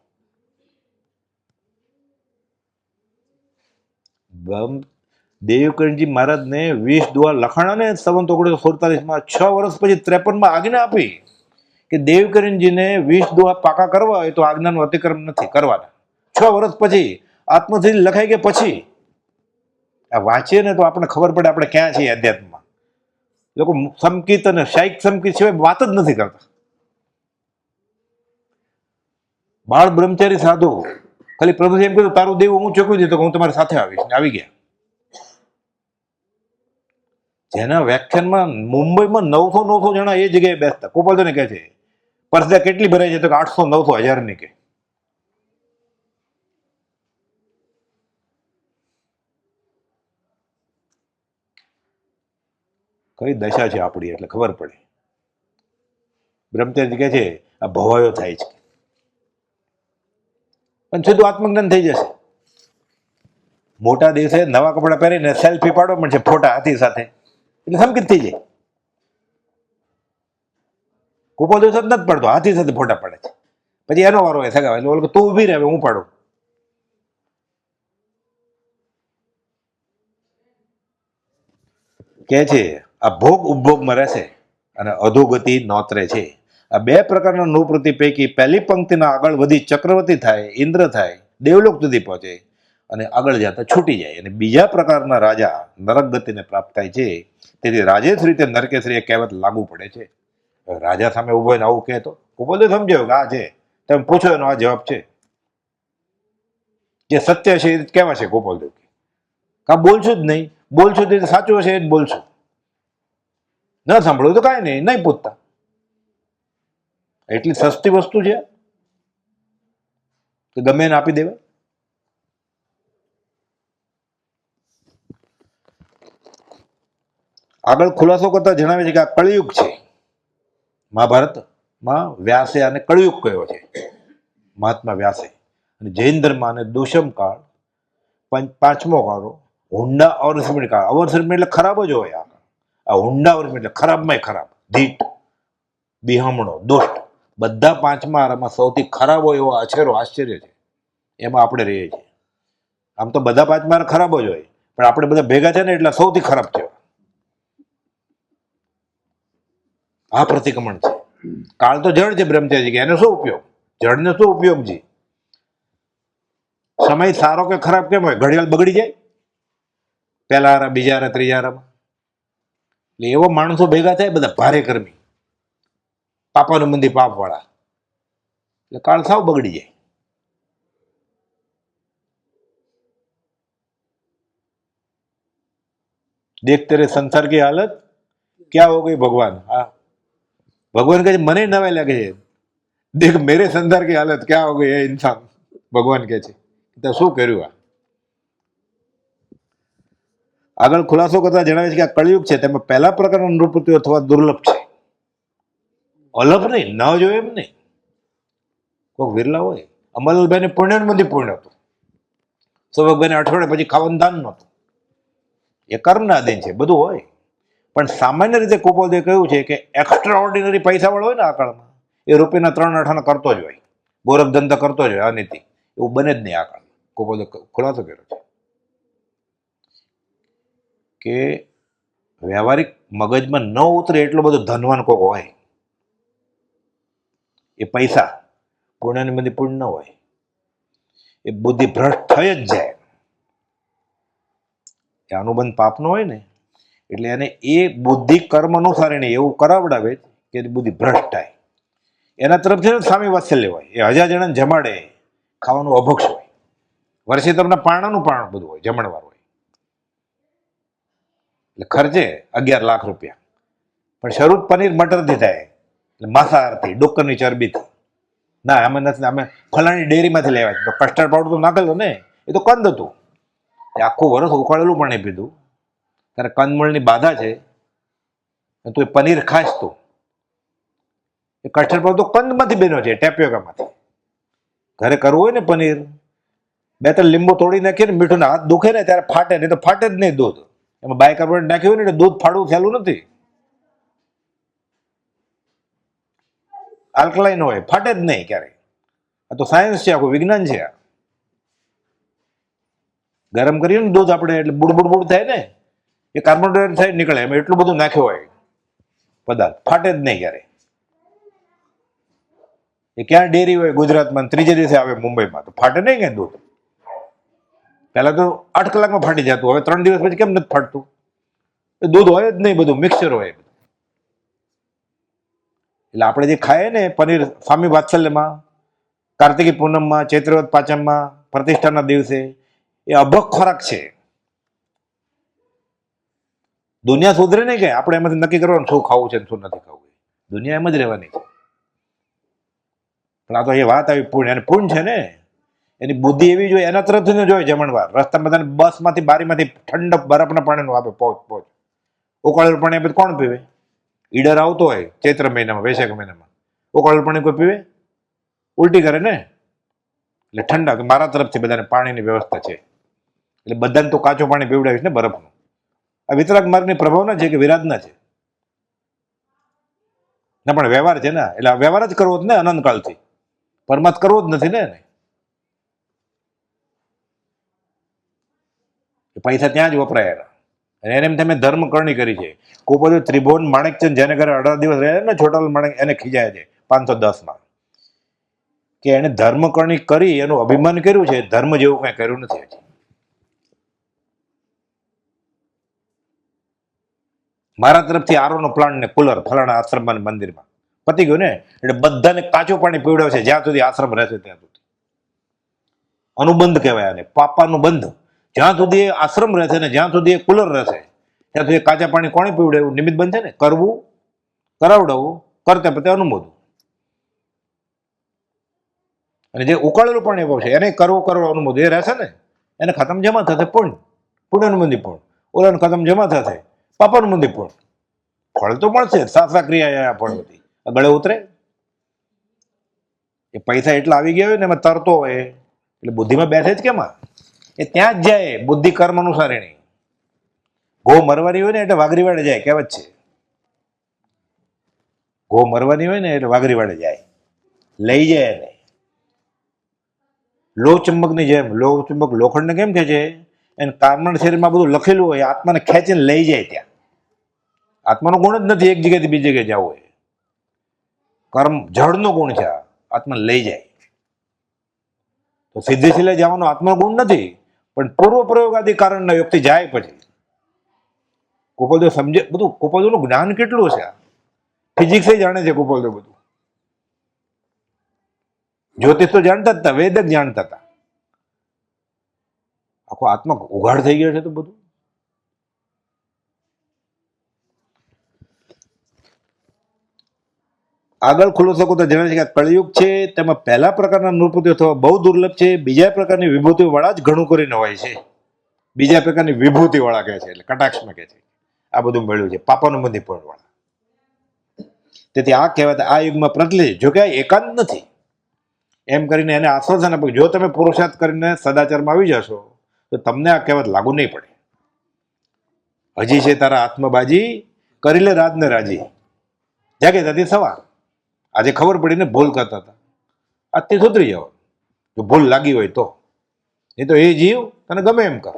દેવકરણજી મહારાજને 20 દુઆ લખાણા ને 1947માં, 6 વર્ષ પછી 53માં આજ્ઞા આપી કે દેવકરણજીને 20 દુઆ પાકા કરવા હોય તો આજ્ઞાનું અતિક્રમ નથી કરવાના. 6 વર્ષ પછી આત્મસિદ્ધિ લખાઈ ગયા. પછી આ વાંચીએ ને તો આપણને ખબર પડે આપણે ક્યાં છીએ અધ્યાત્મમાં. લોકો સંકિત અને શાઇક સંકિત સિવાય વાત જ નથી કરતા. બાળ બ્રહ્મચારી સાધુ ખાલી પ્રભુજી એમ કીધું તારું દેવું હું ચૂકવી દીધું, હું તમારી સાથે આવીશ, ને આવી ગયા. જેના વ્યાખ્યાનમાં મુંબઈમાં 900 જણા એ જગ્યાએ બેસતા. ગોપાલને કહે છે પરસદા કેટલી ભરાય છે? તો 800, 900, 1000 ની કે. કઈ દશા છે આપણી એટલે ખબર પડે. બ્રહ્મચારી કહે છે આ ભવાયો થાય છે, પણ સીધું આત્મજ્ઞાન થઈ જશે. મોટા દિવસે નવા કપડા પહેરીને સેલ્ફી પાડો પણ છે ફોટા હાથી સાથે, એટલે સંકિત થઈ જાય. કુપો દિવસ જ નથી પડતો, હાથી સાથે ફોટા પાડે છે. પછી એનો વારો હોય સગા, એટલે ઓલો તું ઊભી રહે હું પાડું. કે છે આ ભોગ ઉપભોગમાં રહેશે અને અધોગતિ નોતરે છે. આ 2 પ્રકારના નૃવૃત્તિ પૈકી પહેલી પંક્તિના આગળ વધી ચક્રવર્તી થાય, ઇન્દ્ર થાય, દેવલોક સુધી પહોંચે અને આગળ જતા છૂટી જાય. અને બીજા પ્રકારના રાજા નરક ગતિને પ્રાપ્ત થાય છે. તેથી રાજેશ રીતે નરકેશ્વરી કહેવત લાગુ પડે છે. રાજા સામે ઉભો ને આવું કહે તો ઉપરથી સમજાયું કે આ છે, તમે પૂછો એનો આ જવાબ છે. જે સત્ય છે એ કહેવા છે ગોપાલદેવ. કા બોલશું જ નહીં, બોલશું તો સાચું હશે એ જ બોલશું, ન સાંભળવું તો કાંઈ નહીં, નહીં પૂછતા. એટલી સસ્તી વસ્તુ છે કે ગમે એને આપી દેવાય. આગળ ખુલાસો કરતા જણાવે છે કે આ કળિયુગ છે. મહાભારતમાં વ્યાસે આને કળિયુગ કહ્યો છે, મહાત્મા વ્યાસે. અને જૈન ધર્મ અને દુષમ કાળ, 5મો કાળો, હુંડા અવરસમીણ કાળ. અવરસમીણ એટલે ખરાબ જ હોય. આ હુંડા અવરસમીણ એટલે ખરાબમાં ખરાબ, ધીટ, બિહામણો, દુષ્ટ, બધા 5મા આરામાં સૌથી ખરાબ હોય એવો અછેરો આશ્ચર્ય છે. એમાં આપણે રહીએ છીએ. આમ તો બધા 5મા આરા ખરાબ જ હોય, પણ આપણે બધા ભેગા છે ને એટલે સૌથી ખરાબ છે. આ પ્રતિક્રમણ છે. કાળ તો જળ છે બ્રહ્મચારી કે એનો શું ઉપયોગ? જળને શું ઉપયોગ છે? સમય સારો કે ખરાબ કેમ હોય? ઘડિયાળ બગડી જાય પહેલા હારા, બીજા હારા, ત્રીજા હારામાં. એટલે એવો માણસો ભેગા થાય બધા ભારે કર્મી, પાપાનું મંદિર પાપ વાળા, એટલે કાળ સાવ બગડી જાય. દેખ તેરે સંસાર કી હાલત ક્યાં હો ગઈ ભગવાન. હા, ભગવાન કહે છે મને નવાઈ લાગે છે, દેખ મેરે સંસાર કી હાલત ક્યાં હો ગઈ હે ઇન્સાન. ભગવાન કહે છે તો શું કર્યું? આ આગળ ખુલાસો કરતા જણાવે છે કે આ કળિયુગ છે, તેમાં પહેલા પ્રકારના નૃવૃત્તિઓ અથવા દુર્લભ છે. અલભ નહીં, ન જોયું એમ નહીં, કોઈક વિરલા હોય. અમલભાઈને પુણ્યમાંથી પુણ્ય હતું, સૌભાગભાઈને અઠવાડિયે પછી ખાવાનું દાન નહોતું. એ કર્મના અધીન છે, બધું હોય. પણ સામાન્ય રીતે કુપોદે કહ્યું છે કે એક્સ્ટ્રા ઓર્ડિનરી પૈસાવાળો હોય ને આ કાળમાં, એ રૂપિયાના 3 અઠાણા કરતો જ હોય, ગોરખ ધંધા કરતો જ હોય. અનીતિ એવું બને જ નહીં આ કાળમાં. કુપોદે ખુલાસો કર્યો છે કે વ્યવહારિક મગજમાં ન ઉતરે એટલો બધો ધનવાન કોક હોય, એ પૈસા પુણ્યની બધી પુણ્ય ન હોય, એ બુદ્ધિ ભ્રષ્ટ થઈ જ જાય. એ અનુબંધ પાપનો હોય ને, એટલે એને એ બુદ્ધિ કર્મ અનુસારીને એવું કરાવડાવે કે બુદ્ધિ ભ્રષ્ટ થાય. એના તરફથી સામે વાત્સલ્ય હોય. એ 1000 જણાને જમાડે, ખાવાનું અભક્ષ હોય, વર્ષે તમને પાણાનું પાણ બધું હોય, જમણવાર હોય. એટલે ખર્ચે 11 લાખ રૂપિયા, પણ શરૂ પનીર મટરથી થાય, એટલે માંસાહારથી, ડુક્કરની ચરબીથી. ના અમે નથી, અમે ફલાણી ડેરીમાંથી લેવા છે. તો કસ્ટર્ડ પાવડર તો નાખેલો ને, એ તો કંદ હતું. એ આખું વરસ ઉકાળેલું પાણી પીધું. ત્યારે કંદમૂળની બાધા છે, તું એ પનીર ખાસ તો એ કસ્ટર્ડ પાવડર તો કંદમાંથી બન્યો છે, ટેપિયોકામાંથી. ઘરે કરવું હોય ને પનીર, 2-3 લીંબુ તોડી નાખીએ ને, મીઠું હાથ દુખે ને ત્યારે ફાટે, નહીં તો ફાટે જ નહીં દૂધ. એમાં બાયકાર્બોનેટ નાખ્યું હોય ને એટલે દૂધ ફાડવું સહેલું નથી. આલ્કલાઇન હોય, ફાટે જ નહીં ક્યારેય. આ તો સાયન્સ છે, આખું વિજ્ઞાન છે. આ ગરમ કરીએ ને દૂધ આપણે એટલે બુડ થાય ને, એ કાર્બન ડાયોક્સાઇડ નીકળે. એમાં એટલું બધું નાખ્યું હોય પદાર્થ, ફાટે જ નહીં ક્યારે. એ ક્યાં ડેરી હોય ગુજરાતમાં, ત્રીજે દિવસે આવે મુંબઈમાં, તો ફાટે નહીં ક્યાં દૂધ. પહેલા તો 8 કલાકમાં ફાટી જતું, હવે 3 દિવસ પછી કેમ નથી ફાટતું? એ દૂધ હોય જ નહીં, બધું મિક્સચર હોય. એટલે આપણે જે ખાઈએ ને પનીર સ્વામી વાત્સલ્યમાં, કાર્તિકી પૂનમમાં, ચૈત્રવદ પાંચમમાં, પ્રતિષ્ઠાના દિવસે, એ અભક ખોરાક છે. દુનિયા સુધરે નહીં કે આપણે એમાંથી નક્કી કરવાનું શું ખાવું છે શું નથી ખાવું. દુનિયા એમ જ રહેવાની છે. પણ આ તો એ વાત આવી પૂર્ણ, અને પૂર્ણ છે ને એની બુદ્ધિ એવી જોઈએ, એના તરફથી ન જોઈએ જમણવાર. રસ્તામાં બધાને બસમાંથી બારીમાંથી ઠંડક બરફના પાણીનું આપે, પોચ ઉકાળેલું પાણી આપે કોણ પીવે? ઈડર આવતો હોય ચૈત્ર મહિનામાં, વૈશાખ મહિનામાં, ઉકાળેલું પાણી કોઈ પીવે? ઉલટી કરે ને. એટલે ઠંડક મારા તરફથી બધાને પાણીની વ્યવસ્થા છે. એટલે બધાને તો કાચું પાણી પીવડાવીશ ને બરફનું. આ વિતરાગ માર્ગની પ્રભાવના છે કે વિરાધના છે? ના પણ વ્યવહાર છે ને, એટલે વ્યવહાર જ કરવો જ ને અનંતકાળથી. પરમાર્થ કરવો જ નથી ને. પૈસા ત્યાં જ વપરાયા. અને એને એમ તમે ધર્મ કરણી કરી છે. કોઈ બધું ત્રિભુવન માણેકચંદ જેને ઘરે 18 દિવસ રહ્યા ને છોટાલાલ માણેક, એને ખીજાય છે 510માં, કે એને ધર્મ કરણી કરી, એનું અભિમાન કર્યું છે, ધર્મ જેવું કઈ કર્યું નથી હજી. મારા તરફથી આરોનો પ્લાન્ટ ને કુલર ફલાણા આશ્રમમાં મંદિરમાં પતી ગયું ને. એટલે બધાને કાચું પાણી પીવડાવશે જ્યાં સુધી આશ્રમ રહેશે ત્યાં સુધી. અનુબંધ કહેવાય આને, પાપાનું બંધ. જ્યાં સુધી આશ્રમ રહેશે ને જ્યાં સુધી કુલર રહેશે ત્યાં સુધી કાચા પાણી કોણે પીવડાવ્યું? નિમિત્ત બંધ છે ને. કરવું, કરાવડાવવું, કરતે પતે અનુમોદવું. અને જે ઉકાળેલું પાણી છે એને કરવું અનુમોદવું, એ રહેશે ને એને ખતમ જમા થશે પુણ્ય, પુણ્યનું મંદિર પૂર્ણ. ઓલાને ખતમ જમા થશે પાપાનું મંદિર પૂર્ણ. ફળ તો મળશે, સાસા ક્રિયા ફળ બધી ગળે ઉતરે. એ પૈસા એટલા આવી ગયા હોય ને એમાં તરતો હોય એટલે બુદ્ધિમાં બેસે જ કેમાં? એ ત્યાં જ જાય. બુદ્ધિ કર્મ અનુસારીણી. ગો મરવાની હોય ને એટલે વાઘરી વાડે જાય, કહેવત છે. ગો મરવાની હોય ને એટલે વાઘરી વાડે જાય, લઈ જાય એને. લોહ ચુંબકની જેમ. લોહ ચુંબક લોખંડને કેમ ખેંચે? એને કાર્બન શરીરમાં બધું લખેલું હોય, આત્માને ખેંચીને લઈ જાય ત્યાં. આત્માનો ગુણ જ નથી એક જગ્યાથી બીજી જગ્યાએ જવું હોય. કર્મ જળનો ગુણ છે, આત્માને લઈ જાય. તો સિદ્ધિ શિલે જવાનો આત્માનો ગુણ નથી, પણ પૂર્વ પ્રયોગાદી કારણના યોગથી જાય. પછી કુપોલદેવ સમજે બધું. કુપોલદેવનું જ્ઞાન કેટલું છે? ફિઝિક્સ જાણે છે કુપોલદેવ બધું. જ્યોતિષ તો જાણતા જ હતા, વેદક જાણતા હતા. આખો આત્મા ઉઘાડ થઈ ગયો છે તો બધું. આગળ ખુલાસો કરતા જણાવે છે કે કળિયુગ છે તેમાં પહેલા પ્રકારના નૃપતિઓ થવા બહુ દુર્લભ છે. બીજા પ્રકારની વિભૂતિ વાળા જ ઘણું કરીને હોય છે. બીજા પ્રકારની વિભૂતિ વાળા કહે છે, એટલે કટાક્ષમાં કહે છે આ બધું મળ્યું છે પાપાનું મંદિર પણ વાળા. તેથી આ કહેવાય આ યુગમાં પ્રચલિત, જો કે આ એકાંત નથી એમ કરીને એને આશ્વાસન આપ્યું. જો તમે પુરુષાર્થ કરીને સદાચારમાં આવી જશો તો તમને આ કહેવત લાગુ નહીં પડે. હજી છે તારા હાથમાં બાજી, કરી લે રાતને રાજી. જાગે ત્યાંથી સવાર. આજે ખબર પડીને ભૂલ કરતા હતા, આજથી સુધરી જાવ જો ભૂલ લાગી હોય તો. નહીં તો એ જીવ તને ગમે એમ કર.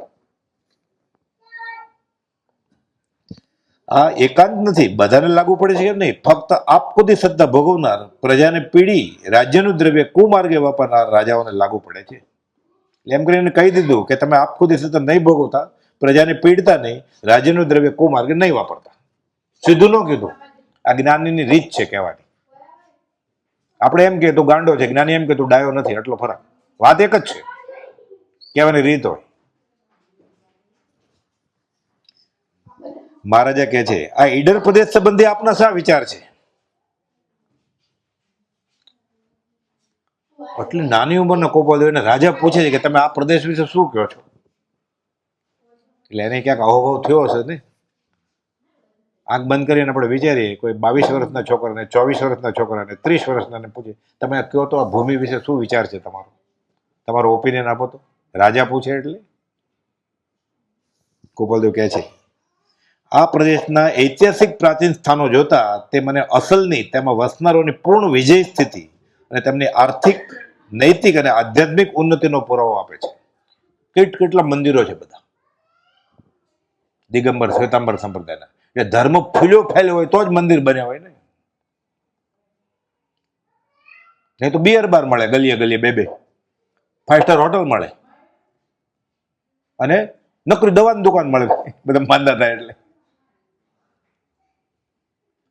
આ એકાંત નથી, બધાને લાગુ પડે છે કેમ નહીં. ફક્ત આપ ખુદી સત્તા ભોગવનાર, પ્રજાને પીડી, રાજ્યનું દ્રવ્ય કુમાર્ગે વાપરનાર રાજાઓને લાગુ પડે છે. એમ કરીને કહી દીધું કે તમે આપ ખુદી સત્તા નહીં ભોગવતા, પ્રજાને પીડતા નહીં, રાજ્યનું દ્રવ્ય કુમાર્ગે નહીં વાપરતા. સીધું ન કીધું. આ જ્ઞાનીની રીત છે કહેવાની. આપણે એમ કે તું ગાંડો છે, જ્ઞાની એમ કે તું ડાયો નથી, એટલો ફરક. વાત એક જ છે, કહેવાની રીત હોય. મહારાજા કહે છે આ ઈડર પ્રદેશ સંબંધી આપના શા વિચાર છે? આટલી નાની ઉંમરના ગોપાલદેવને રાજા પૂછે છે કે તમે આ પ્રદેશ વિશે શું કહો છો? એટલે એને ક્યાંક અહોભાવ થયો હશે ને. આંખ બંધ કરીને આપણે વિચારીએ, કોઈ 22 વર્ષના છોકરાને, 24 વર્ષના છોકરાને, 30 વર્ષનાને પૂછે તમે કહો તો આ ભૂમિ વિશે શું વિચાર છે તમારો, તમારો ઓપિનિયન આપો તો. રાજા પૂછે એટલે ગોપાલદેવ કહે છે આ પ્રદેશના ઐતિહાસિક પ્રાચીન સ્થાનો જોતા તે મને અસલની તેમાં વસનારોની પૂર્ણ વિજય સ્થિતિ અને તેમની આર્થિક, નૈતિક અને આધ્યાત્મિક ઉન્નતિનો પુરાવો આપે છે. કેટલા મંદિરો છે બધા દિગંબર શ્વેતાંબર સંપ્રદાયના. એટલે ધર્મ ફૂલ્યો ફેલ્યો હોય તો જ મંદિર બન્યા હોય ને. નહીં તો બિયર બાર મળે ગલીએ ગલીએ, બે 5 સ્ટાર હોટલ મળે અને નકરી દવાની દુકાન મળે બધા માંદા થાય એટલે.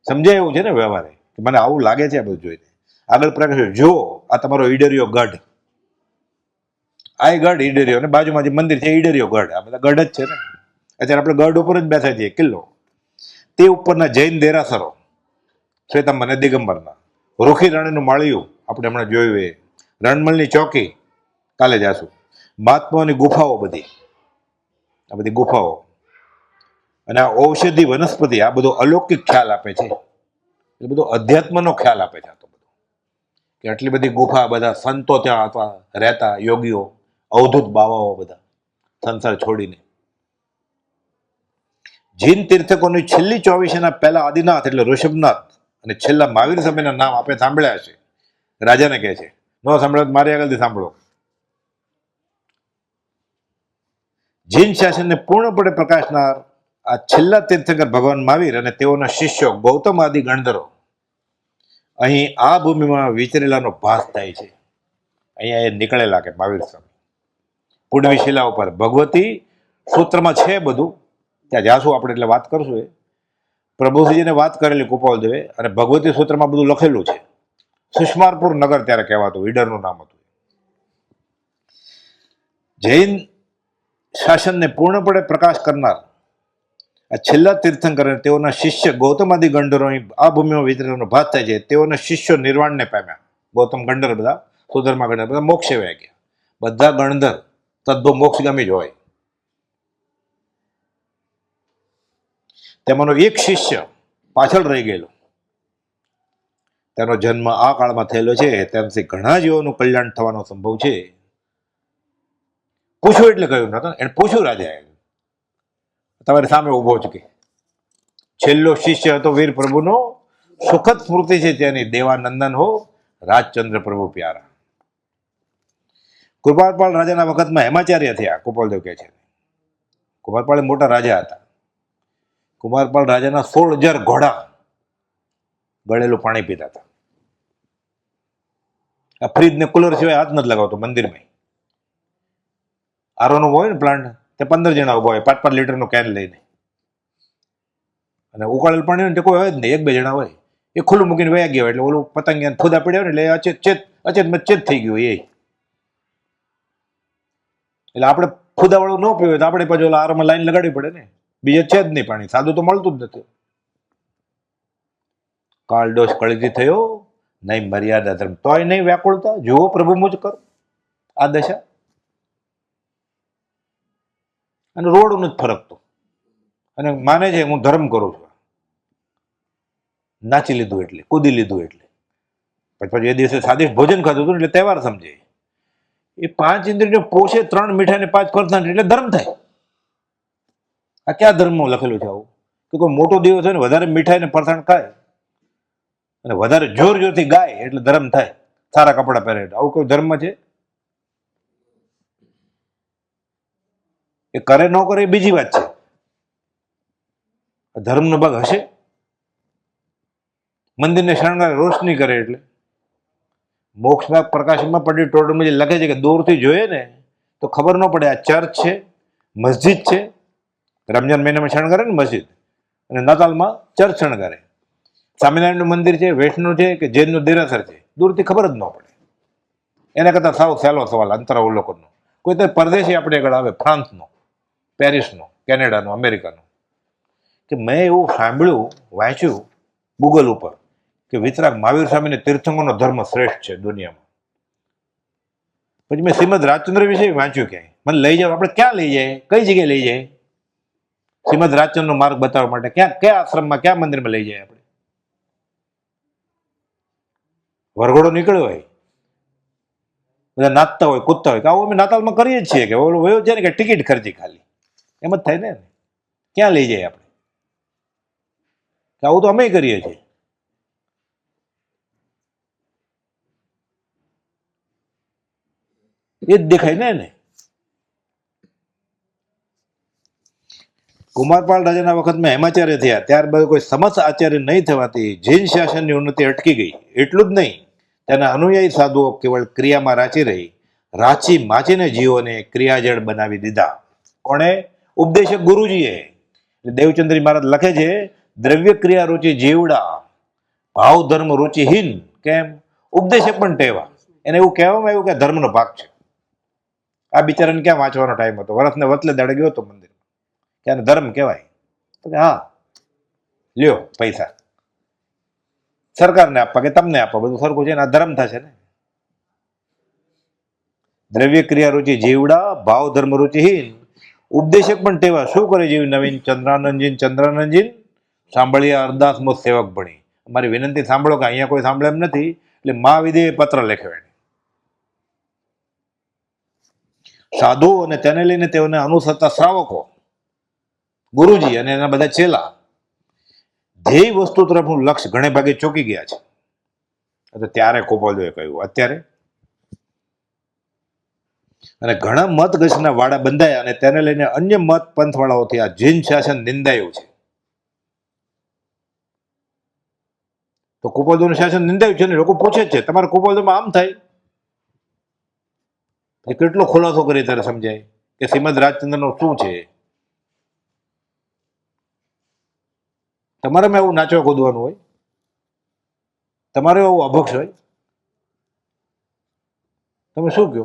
સમજાય એવું છે ને વ્યવહારે કે મને આવું લાગે છે આ બધું જોઈને. આગળ પ્રકાશ જો આ તમારો ઈડરિયો ગઢ, આ ગઢ ઈડરિયો, અને બાજુમાં જે મંદિર છે ઈડરિયો ગઢ, આ બધા ગઢ જ છે ને. અત્યારે આપણે ગઢ ઉપર જ બેઠા છીએ, કિલ્લો. તે ઉપરના જૈન દેરાસરો શ્વેતાંબર અને દિગંબરના, રૂખી રાણીનું માળિયું આપણે હમણાં જોયું, એ રણમલની ચોકી કાલે જાશું, મહાત્માઓની ગુફાઓ બધી, આ બધી ગુફાઓ અને આ ઔષધિ વનસ્પતિ, આ બધો અલૌકિક ખ્યાલ આપે છે. એ બધો અધ્યાત્મનો ખ્યાલ આપે છે આ તો બધું, કે આટલી બધી ગુફા, બધા સંતો ત્યાં હતા રહેતા, યોગીઓ, અવધૂત બાવાઓ બધા સંસાર છોડીને. જૈન તીર્થકોની છેલ્લી 24 પહેલા આદિનાથ એટલે ઋષભનાથ અને છેલ્લા મહાવીર સ્વામીના નામ આપણે સાંભળ્યા છે. રાજાને કહે છે ન સાંભળ્યો મારી આગળથી સાંભળો. જૈન શાસનને પૂર્ણપણે પ્રકાશનાર આ છેલ્લા તીર્થંકર ભગવાન મહાવીર અને તેઓના શિષ્યો ગૌતમ આદિ ગણધરો અહીં આ ભૂમિમાં વિચરેલાનો ભાસ થાય છે. અહીંયા એ નીકળેલા કે મહાવીર સ્વામી પૂર્ણવી શિલા ઉપર ભગવતી સૂત્રમાં છે બધું, ત્યાં જાશું આપણે એટલે વાત કરશું. એ પ્રભુજીને વાત કરેલી ગોપાલદેવે, અને ભગવતી સૂત્રમાં બધું લખેલું છે. સુષ્મારપુર નગર ત્યારે કહેવાતું, ઈડરનું નામ હતું. જૈન શાસનને પૂર્ણપણે પ્રકાશ કરનાર આ છેલ્લા તીર્થંકર અને તેઓના શિષ્ય ગૌતમ આદિ ગણધરો આ ભૂમિમાં વિતરણનો ભાત થાય છે. તેઓના શિષ્યો નિર્વાણને પામ્યા. ગૌતમ ગણધર બધા, સુધર્મા ગણધર બધા મોક્ષે વયા ગયા. બધા ગણધર તદ્ભવ મોક્ષગામી જ હોય. તેમાંનો એક શિષ્ય પાછળ રહી ગયેલો, તેનો જન્મ આ કાળમાં થયેલો છે. તેમથી ઘણા જીવોનું કલ્યાણ થવાનો સંભવ છે. પૂછ્યું એટલે કહ્યું નતો, એને પૂછ્યું રાજાએ, તમારી સામે ઉભો છે કે છેલ્લો શિષ્ય હતો વીર પ્રભુનો, સુખદ સ્મૃતિ છે ત્યાંની, દેવાનંદન હો રાજચંદ્ર પ્રભુ પ્યારા. કૃપાલપાલ રાજાના વખતમાં હેમાચાર્ય થયા, ગોપાલદેવ કહે છે. કુમારપાળ મોટા રાજા હતા. કુમારપાળ રાજાના 16,000 ઘોડા ગળેલું પાણી પીતા હતા. આ ફ્રીજ ને કુલર સિવાય હાથ નથી લગાવતો મંદિરમાં. આરોનો હોય ને પ્લાન્ટ, તે 15 જણા ઉભા હોય 5-5 લીટરનું કેન લઈને, અને ઉકાળેલ પાણી હોય ને તે કોઈ હોય જ નહીં, 1-2 જણા હોય. એ ખુલ્લું મૂકીને વયા ગયા હોય એટલે ઓલું પતંગિયા ફૂદા પડ્યા હોય ને એટલે અચેત થઈ ગયું એ. એટલે આપણે ફૂદાવાળું ન પીવું હોય તો આપણે પાછું આરોમાં લાઈન લગાડવી પડે ને. બીજે છે જ નહીં પાણી, સાદું તો મળતું જ નથી. કાળ દોષ કળીથી થયો નહીં મર્યાદા ધર્મ, તોય નહીં વ્યાકુળતા, જુઓ પ્રભુ મુજ કર આ દશા. અને રોડનું જ ફરક તો, અને માને છે હું ધર્મ કરું છું, નાચી લીધું એટલે, કૂદી લીધું એટલે, પછી એ દિવસે સ્વાદિષ્ટ ભોજન ખાધું હતું એટલે તહેવાર સમજે. એ 5 ઇન્દ્રિયો પોષે, 3 મીઠાઈ ને 5 ફરસાણ એટલે ધર્મ થાય. આ ક્યાં ધર્મમાં લખેલું છે આવું કે કોઈ મોટો દિવસ હોય ને વધારે મીઠાઈ ને ફરસાણ ખાય અને વધારે જોર જોરથી ગાય એટલે ધર્મ થાય, સારા કપડા પહેરે? આવું કોઈ ધર્મ છે? એ કરે ન કરે એ બીજી વાત છે. ધર્મનો ભાગ હશે? મંદિરને શણગારે, રોશની કરે એટલે. મોક્ષના પ્રકાશમાં પંડિત ટોડરમાં જે લખે છે કે દૂરથી જોઈએ ને તો ખબર ન પડે આ ચર્ચ છે, મસ્જિદ છે. રમજાન મહિનામાં શણગારે ને મસ્જિદ, અને નાતાલમાં ચર્ચ શણગારે. સ્વામિનારાયણનું મંદિર છે, વૈષ્ણવ છે કે જૈનનું દેરાસર છે, દૂરથી ખબર જ ન પડે. એના કરતાં સાવ સહેલો સવાલ અંતરાવલોકનનો. કોઈ તો પરદેશી આપણે આગળ આવે, ફ્રાન્સનો, પેરિસનો, કેનેડાનો, અમેરિકાનો, કે મેં એવું સાંભળ્યું, વાંચ્યું ગૂગલ ઉપર કે વિતરાગ મહાવીર સ્વામીને તીર્થંકરનો ધર્મ શ્રેષ્ઠ છે દુનિયામાં. પછી મેં શ્રીમદ રાજચંદ્ર વિશે વાંચ્યું ક્યાંય, મને લઈ જાઓ, આપણે ક્યાં લઈ જાય, કઈ જગ્યાએ લઈ જાય? શ્રીમદ રાજચંદ્રનો માર્ગ બતાવવા માટે કયા આશ્રમમાં, કયા મંદિરમાં લઈ જાય? આપણે વરઘોડો નીકળ્યો હોય, બધા નાચતા હોય, કૂદતા હોય, કે આવું અમે નાતાલમાં કરીએ જ છીએ, કે ઓલો વયો છે ને કે ટિકિટ ખર્ચી ખાલી, એમ જ થાય ને. ક્યાં લઈ જાય આપણે? કે આવું તો અમે કરીએ છીએ. એ જ દેખાય ને એને. કુમારપાળ રાજાના વખતમાં હેમાચાર્ય થયા, ત્યારબાદ કોઈ સમસ્ત આચાર્ય નહીં થવાથી જૈન શાસનની ઉન્નતિ અટકી ગઈ. એટલું જ નહીં, તેના અનુયાયી સાધુઓ કેવળ ક્રિયામાં રાચી રહી, રાચી માચીને જીવોને ક્રિયાજળ બનાવી દીધા. કોણે? ઉપદેશક ગુરુજીએ. દેવચંદ્રી મહારાજ લખે છે, દ્રવ્ય ક્રિયા રુચિ જીવડા, ભાવ ધર્મ રુચિહીન. કેમ? ઉપદેશક પણ ટેવા. એને એવું કહેવામાં આવ્યું કે ધર્મનો ભાગ છે. આ બિચારાને ક્યાં વાંચવાનો ટાઈમ હતો? વરસને વતલે દાડે ગયો હતો મંદિર, ક્યાં ધર્મ કહેવાય? તો કે હા, લ્યો પૈસા સરકારને આપવા કે તમને આપવા, બધું સરખું છે ને, આ ધર્મ થશે ને. દ્રવ્ય ક્રિયા રુચિ જીવડા, ભાવ ધર્મ રુચિહીન. ઉપદેશક પણ ટેવા. શું કરે જેવી નવીન? ચંદ્રાનંદજી સાંભળ્યા અરદાસ મુખ સેવક ભણી. અમારી વિનંતી સાંભળો, કે અહીંયા કોઈ સાંભળે એમ નથી, એટલે મા વિદે પત્ર લખ્યો એને. સાધુ અને તેને લઈને તેઓને અનુસરતા શ્રાવકો, ગુરુજી અને એના બધા ચેલા ધ્યેય વસ્તુ તરફનું લક્ષ્ય ઘણે ભાગે ચોકી ગયા છે. ત્યારે કોપોલદેવે કહ્યું, અત્યારે અને ઘણા મત ગશના વાડા બંધાયા, અને તેને લઈને અન્ય મત પંથવાળાઓથી આ જૈન શાસન નિંદાયું છે. તો કુપોલદેવનું શાસન નિંદાયું છે ને લોકો પૂછે છે, તમારે કુપોલદેવમાં આમ થાય? કેટલો ખુલાસો કરી ત્યારે સમજાય કે શ્રીમદ રાજચંદ્રનો શું છે. તમારે એવું નાચવા કૂદવાનું હોય, તમારે એવું અભક્ષ હોય, તમે શું કહો?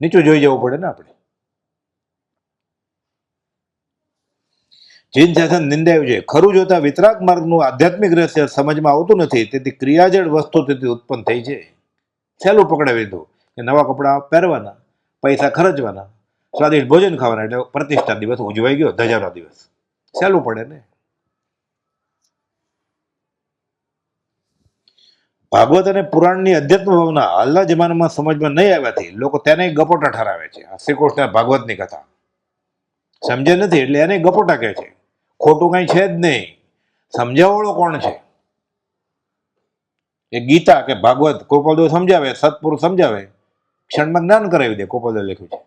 નીચું જોઈ જવું પડે ને આપણે. જૈન શાસન નિંદાયું છે. ખરું જોતા વિતરાગ માર્ગનું આધ્યાત્મિક રહસ્ય સમજમાં આવતું નથી, તેથી ક્રિયાજળ વસ્તુ તેથી ઉત્પન્ન થઈ છે. સહેલું પકડાવી દીધું કે નવા કપડાં પહેરવાના, પૈસા ખર્ચવાના, સ્વાદિષ્ટ ભોજન ખાવાના, એટલે પ્રતિષ્ઠા દિવસ ઉજવાઈ ગયો, ધજાનો દિવસ. સહેલું પડે ને. ભાગવત અને પુરાણની અધ્યાત્મ ભાવના હાલના જમાનામાં સમજમાં નહીં આવ્યાથી લોકો તેને ગપોટા ઠરાવે છે. શ્રી કૃષ્ણ ભાગવતની કથા સમજે નથી એટલે એને ગપોટા કહે છે. ખોટું કઈ છે જ નહીં. સમજાવવાળો કોણ છે? એ ગીતા કે ભાગવત કોપલદેવ સમજાવે, સત્પુરુષ સમજાવે, ક્ષણમાં જ્ઞાન કરાવી દે. કોપલદેવ લખ્યું છે.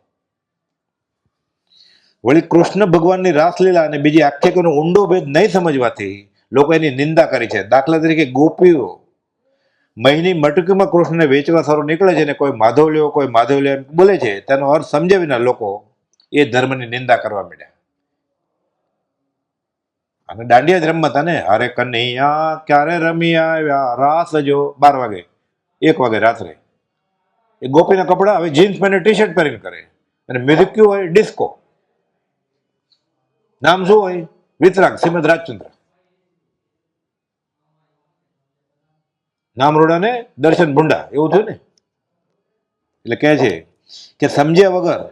વળી કૃષ્ણ ભગવાનની રાસલીલા અને બીજી આખ્યાકોનો ઊંડો ભેદ નહીં સમજવાથી લોકો એની નિંદા કરી છે. દાખલા તરીકે ગોપીઓ મહીની મટકીમાં કૃષ્ણને વેચવા સારું નીકળે છે, ને કોઈ માધવ લ્યો, કોઈ માધવ લ્યો એમ બોલે છે. તેનો અર્થ સમજાવીને લોકો એ ધર્મની નિંદા કરવા માંડ્યા. અને દાંડિયા જ રમતા ને, અરે કન્હૈયા ક્યારે રમી આવ્યા, રાસ જો 12 વાગે 1 વાગે રાત્રે. એ ગોપીના કપડા હવે જીન્સ પેન્ટ ટી શર્ટ પહેરીને કરે, અને મ્યુઝિક કયું હોય? ડિસ્કો. નામ શું હોય? વિતરાગ, શ્રીમદ રાજચંદ્ર. નામ રોડા ને દર્શન ભુંડા, એવું થયું ને. એટલે કહે છે કે સમજ્યા વગર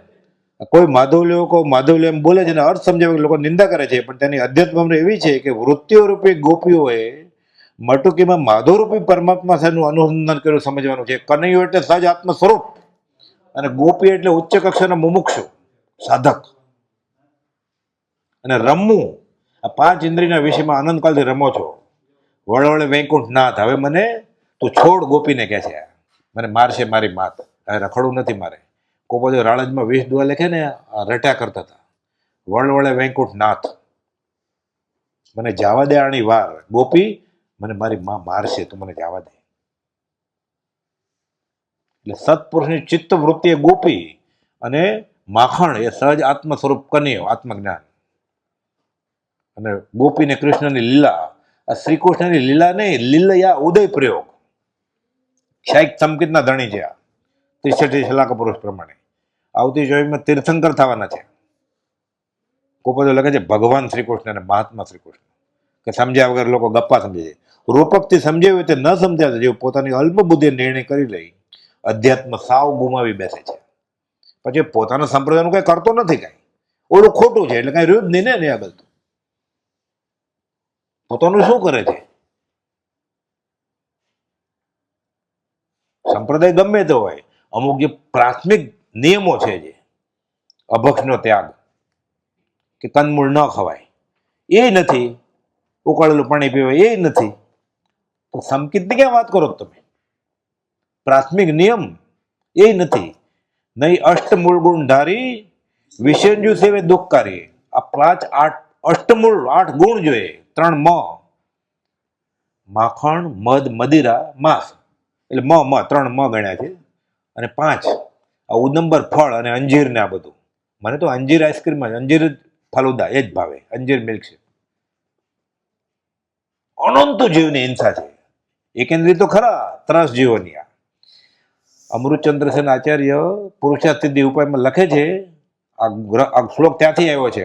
કોઈ માધવ લેવો, કોઈ માધવ લે એમ બોલે છે, અને અર્થ સમજાવ્યા વગર લોકો નિંદા કરે છે. પણ તેની અધ્યાત્મ એવી છે કે વૃત્તિઓ રૂપી ગોપીઓએ મટુકીમાં માધવ રૂપી પરમાત્મા સાથેનું અનુસંધાન કર્યું સમજવાનું છે. કનૈયો એટલે સહજ આત્મ સ્વરૂપ, અને ગોપી એટલે ઉચ્ચ કક્ષાના મુમુક્ષુ સાધક. અને રમવું, આ 5 ઇન્દ્રિયના વિષયમાં આનંદકાલથી રમો છો. વળવળે વૈકુંઠ નાથ, હવે મને તું છોડ. ગોપીને કહે છે, મને મારશે મારી માત, હવે રખડવું નથી મારે. કોપોલદેવ રાળજમાં 20 દુઆ લખે ને, રટ્યા કરતા હતા. વળવળે વૈકુંઠ નાથ, મને જવા દે આણી વાર. ગોપી, મને મારી માં મારશે, તું મને જવા દે. એટલે સત્પુરુષની ચિત્ત વૃત્તિ એ ગોપી, અને માખણ એ સહજ આત્મ સ્વરૂપ કન્યો, આત્મજ્ઞાન. અને ગોપી ને કૃષ્ણની લીલા, આ શ્રી કૃષ્ણની લીલા નહીં, લીલયા ઉદય પ્રયોગ. શાયક સંકિતના ધણી છે આ 63 શલાકા પુરુષ પ્રમાણે. આવતી જોઈમાં તીર્થંકર થવાના છે. કોપોલદેવ લખે છે ભગવાન શ્રી કૃષ્ણ અને મહાત્મા શ્રી કૃષ્ણ, કે સમજ્યા વગર લોકો ગપ્પા સમજે છે. રૂપકથી સમજાવ્યું તે ન સમજાવે, જેવું પોતાની અલ્પ બુદ્ધિ નિર્ણય કરી લઈ અધ્યાત્મ સાવ ગુમાવી બેસે છે. પછી પોતાના સંપ્રદાયનું કઈ કરતો નથી, કઈ ઓલું ખોટું છે એટલે કઈ રહ્યું જ નહીં ને એની આગળ. પોતાનું શું કરે છે? સંપ્રદાય ગમે તે હોય, અમુક જે પ્રાથમિક નિયમો છે, જે અભક્ષનો ત્યાગ, કે કંદમૂળ ન ખવાય, એ નથી. ઉકાળેલું પાણી પીવાય એ નથી. તો સંકિતની ક્યાં વાત કરો તમે? પ્રાથમિક નિયમ એ નથી. નહીં અષ્ટમૂળ ગુણ ધારી વિષંજુ સેવે દુઃખકારી. આ 5 8 અષ્ટમૂળ 8 ગુણ જોઈએ. 3 માખણ, મધ, મદિરા, માંસ, એટલે મ 3 ગણ્યા છે. અને 5 આ ઉદંબર ફળ અને અંજીર ને આ બધું. મને તો અંજીર આઈસ્ક્રીમ, અંજીર ફાલુદા એ જ ભાવે, અંજીર મિલ્કશેક. અનંત જીવની હિંસા છે. એકેન્દ્રી તો ખરા ત્રાસ જીવોની. આ અમૃતચંદ્ર સેન આચાર્ય પુરુષાર્થ સિદ્ધિ ઉપાયમાં લખે છે, આ શ્લોક ત્યાંથી આવ્યો છે.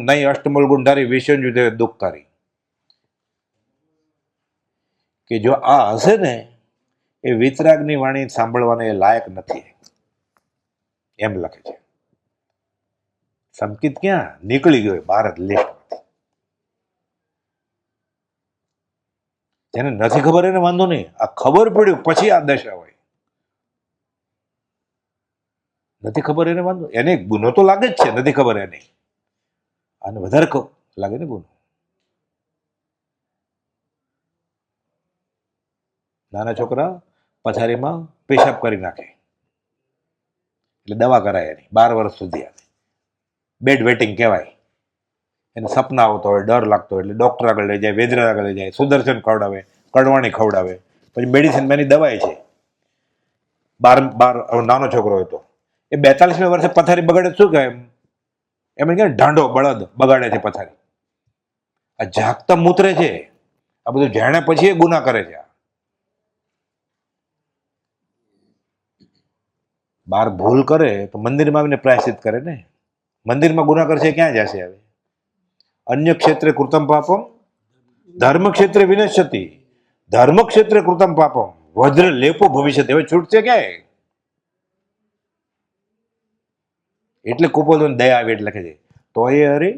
નહીં અષ્ટમૂળ ગુણધારી વિષંજુ દેવ દુઃખકારી. કે જો આ હશે ને, એ વિતરાગની વાણી સાંભળવાને એ લાયક નથી, એમ લખે છે. સંકિત ક્યાં નીકળી ગયો ભારત લિસ્ટમાંથી. જેને નથી ખબર એને વાંધો નહીં. આ ખબર પડ્યું પછી આ દશા હોય. નથી ખબર એને વાંધો, એને ગુનો તો લાગે જ છે. નથી ખબર એને, અને વધારે લાગે ને ગુનો. નાના છોકરા પથારીમાં પેશાબ કરી નાખે એટલે દવા કરાય એની 12 વર્ષ સુધી. આવે બેડ વેટિંગ કહેવાય. એને સપના આવતો હોય, ડર લાગતો હોય એટલે ડોક્ટર આગળ લઈ જાય, વેદરા આગળ લઈ જાય, સુદર્શન ખવડાવે, કડવાણી ખવડાવે, પછી મેડિસિન એની દવાઈ છે. 12 નાનો છોકરો હોય તો એ 42 વર્ષે પથારી બગાડે શું કહે? એમ કે ઢાંડો બળદ બગાડે છે પથારી. આ જાગતા મૂતરે છે. આ બધું જાણ્યા પછી એ ગુના કરે છે. બાર ભૂલ કરે તો મંદિરમાં આવીને પ્રાયશ્ચિત કરે ને. મંદિરમાં ગુના કરશે ક્યાં જશે? હવે અન્ય ક્ષેત્રે કૃતમ પાપમ ધર્મ ક્ષેત્રે વિનશ્યતિ, ધર્મ ક્ષેત્રે કૃતમ પાપમ વજ્ર લેપો ભવિષ્ય. હવે છૂટશે ક્યાંય? એટલે કુપોદન દયા આવે એટલે લખે છે, તો એ અરે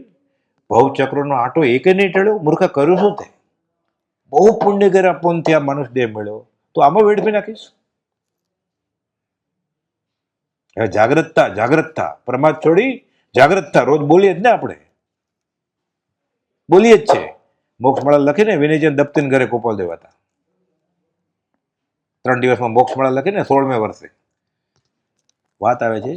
ભવચક્રનો આંટો એકે નહીં ટળ્યો. મૂર્ખા કર્યું શું તે? બહુ પુણ્ય કર્યા પણ ત્યાં મનુષ્ય દેહ મળ્યો, તો આમાં વેડફી નાખીશ. હવે જાગ્રતતા, જાગ્રતતા, પરમાર્થ છોડી જાગ્રતતા. રોજ બોલીએ જ ને, આપણે બોલીએ જ છે. મોક્ષમાળા લખીને વિનયચંદ દપ્તીન ઘરે ગોપાલ દેવ હતા. 3 દિવસમાં મોક્ષમાળા લખીને 16મે વર્ષે વાત આવે છે.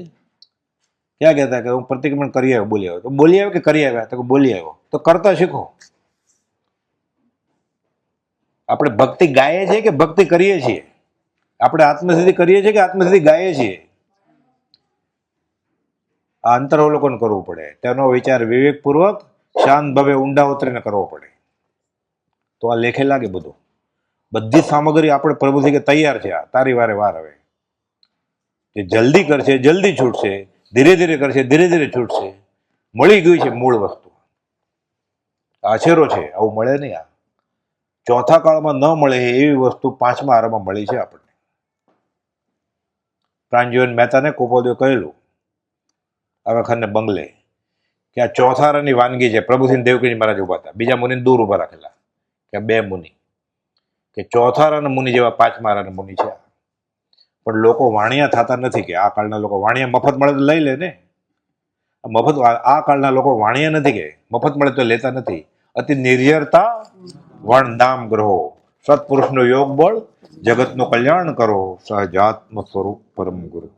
ક્યાં કહેતા કે હું પ્રતિક્રમણ કરી આવ્યો, બોલી આવ્યો. તો બોલી આવ્યો કે કરી આવ્યા? તો બોલી આવ્યો. તો કરતા શીખો. આપણે ભક્તિ ગાઈએ છીએ કે ભક્તિ કરીએ છીએ? આપણે આત્મસિદ્ધિ કરીએ છીએ કે આત્મસિદ્ધિ ગાઈએ છીએ? આ અંતરાવલોકન કરવું પડે. તેનો વિચાર વિવેકપૂર્વક શાંત ભાવે ઊંડા ઉતરીને કરવો પડે. તો આ લેખે લાગે બધું. બધી સામગ્રી આપણે પ્રભુથી કે તૈયાર છે. આ તારી વારે વાર. હવે જે જલ્દી કરશે જલ્દી છૂટશે, ધીરે ધીરે કરશે ધીરે ધીરે છૂટશે. મળી ગયું છે મૂળ વસ્તુ. આછેરો છે, આવું મળે નહીં. આ ચોથા કાળમાં ન મળે એવી વસ્તુ 5મા આરામાં મળી છે આપણને. પ્રાણજીવન મહેતાને કોપોદેવ કહેલું આવાખાને બંગલે કે આ ચોથારાની વાનગી છે. પ્રભુસિંહ દેવકીજી મહારાજ ઉભા હતા, બીજા મુનિને દૂર ઉભા રાખેલા કે 2 મુનિ, કે ચોથારાના મુનિ જેવા 5મા આરાના મુનિ છે. પણ લોકો વાણિયા થતા નથી. કે આ કાળના લોકો વાણિયા મફત મળે તો લઈ લે ને. મફત આ કાળના લોકો વાણિયા નથી, કે મફત મળે તો લેતા નથી. અતિ નિર્જરતા વણ નામ ગ્રહો, સત્પુરુષનો યોગ બળ જગતનું કલ્યાણ કરો, સહજાત્મ સ્વરૂપ પરમ ગુરુ.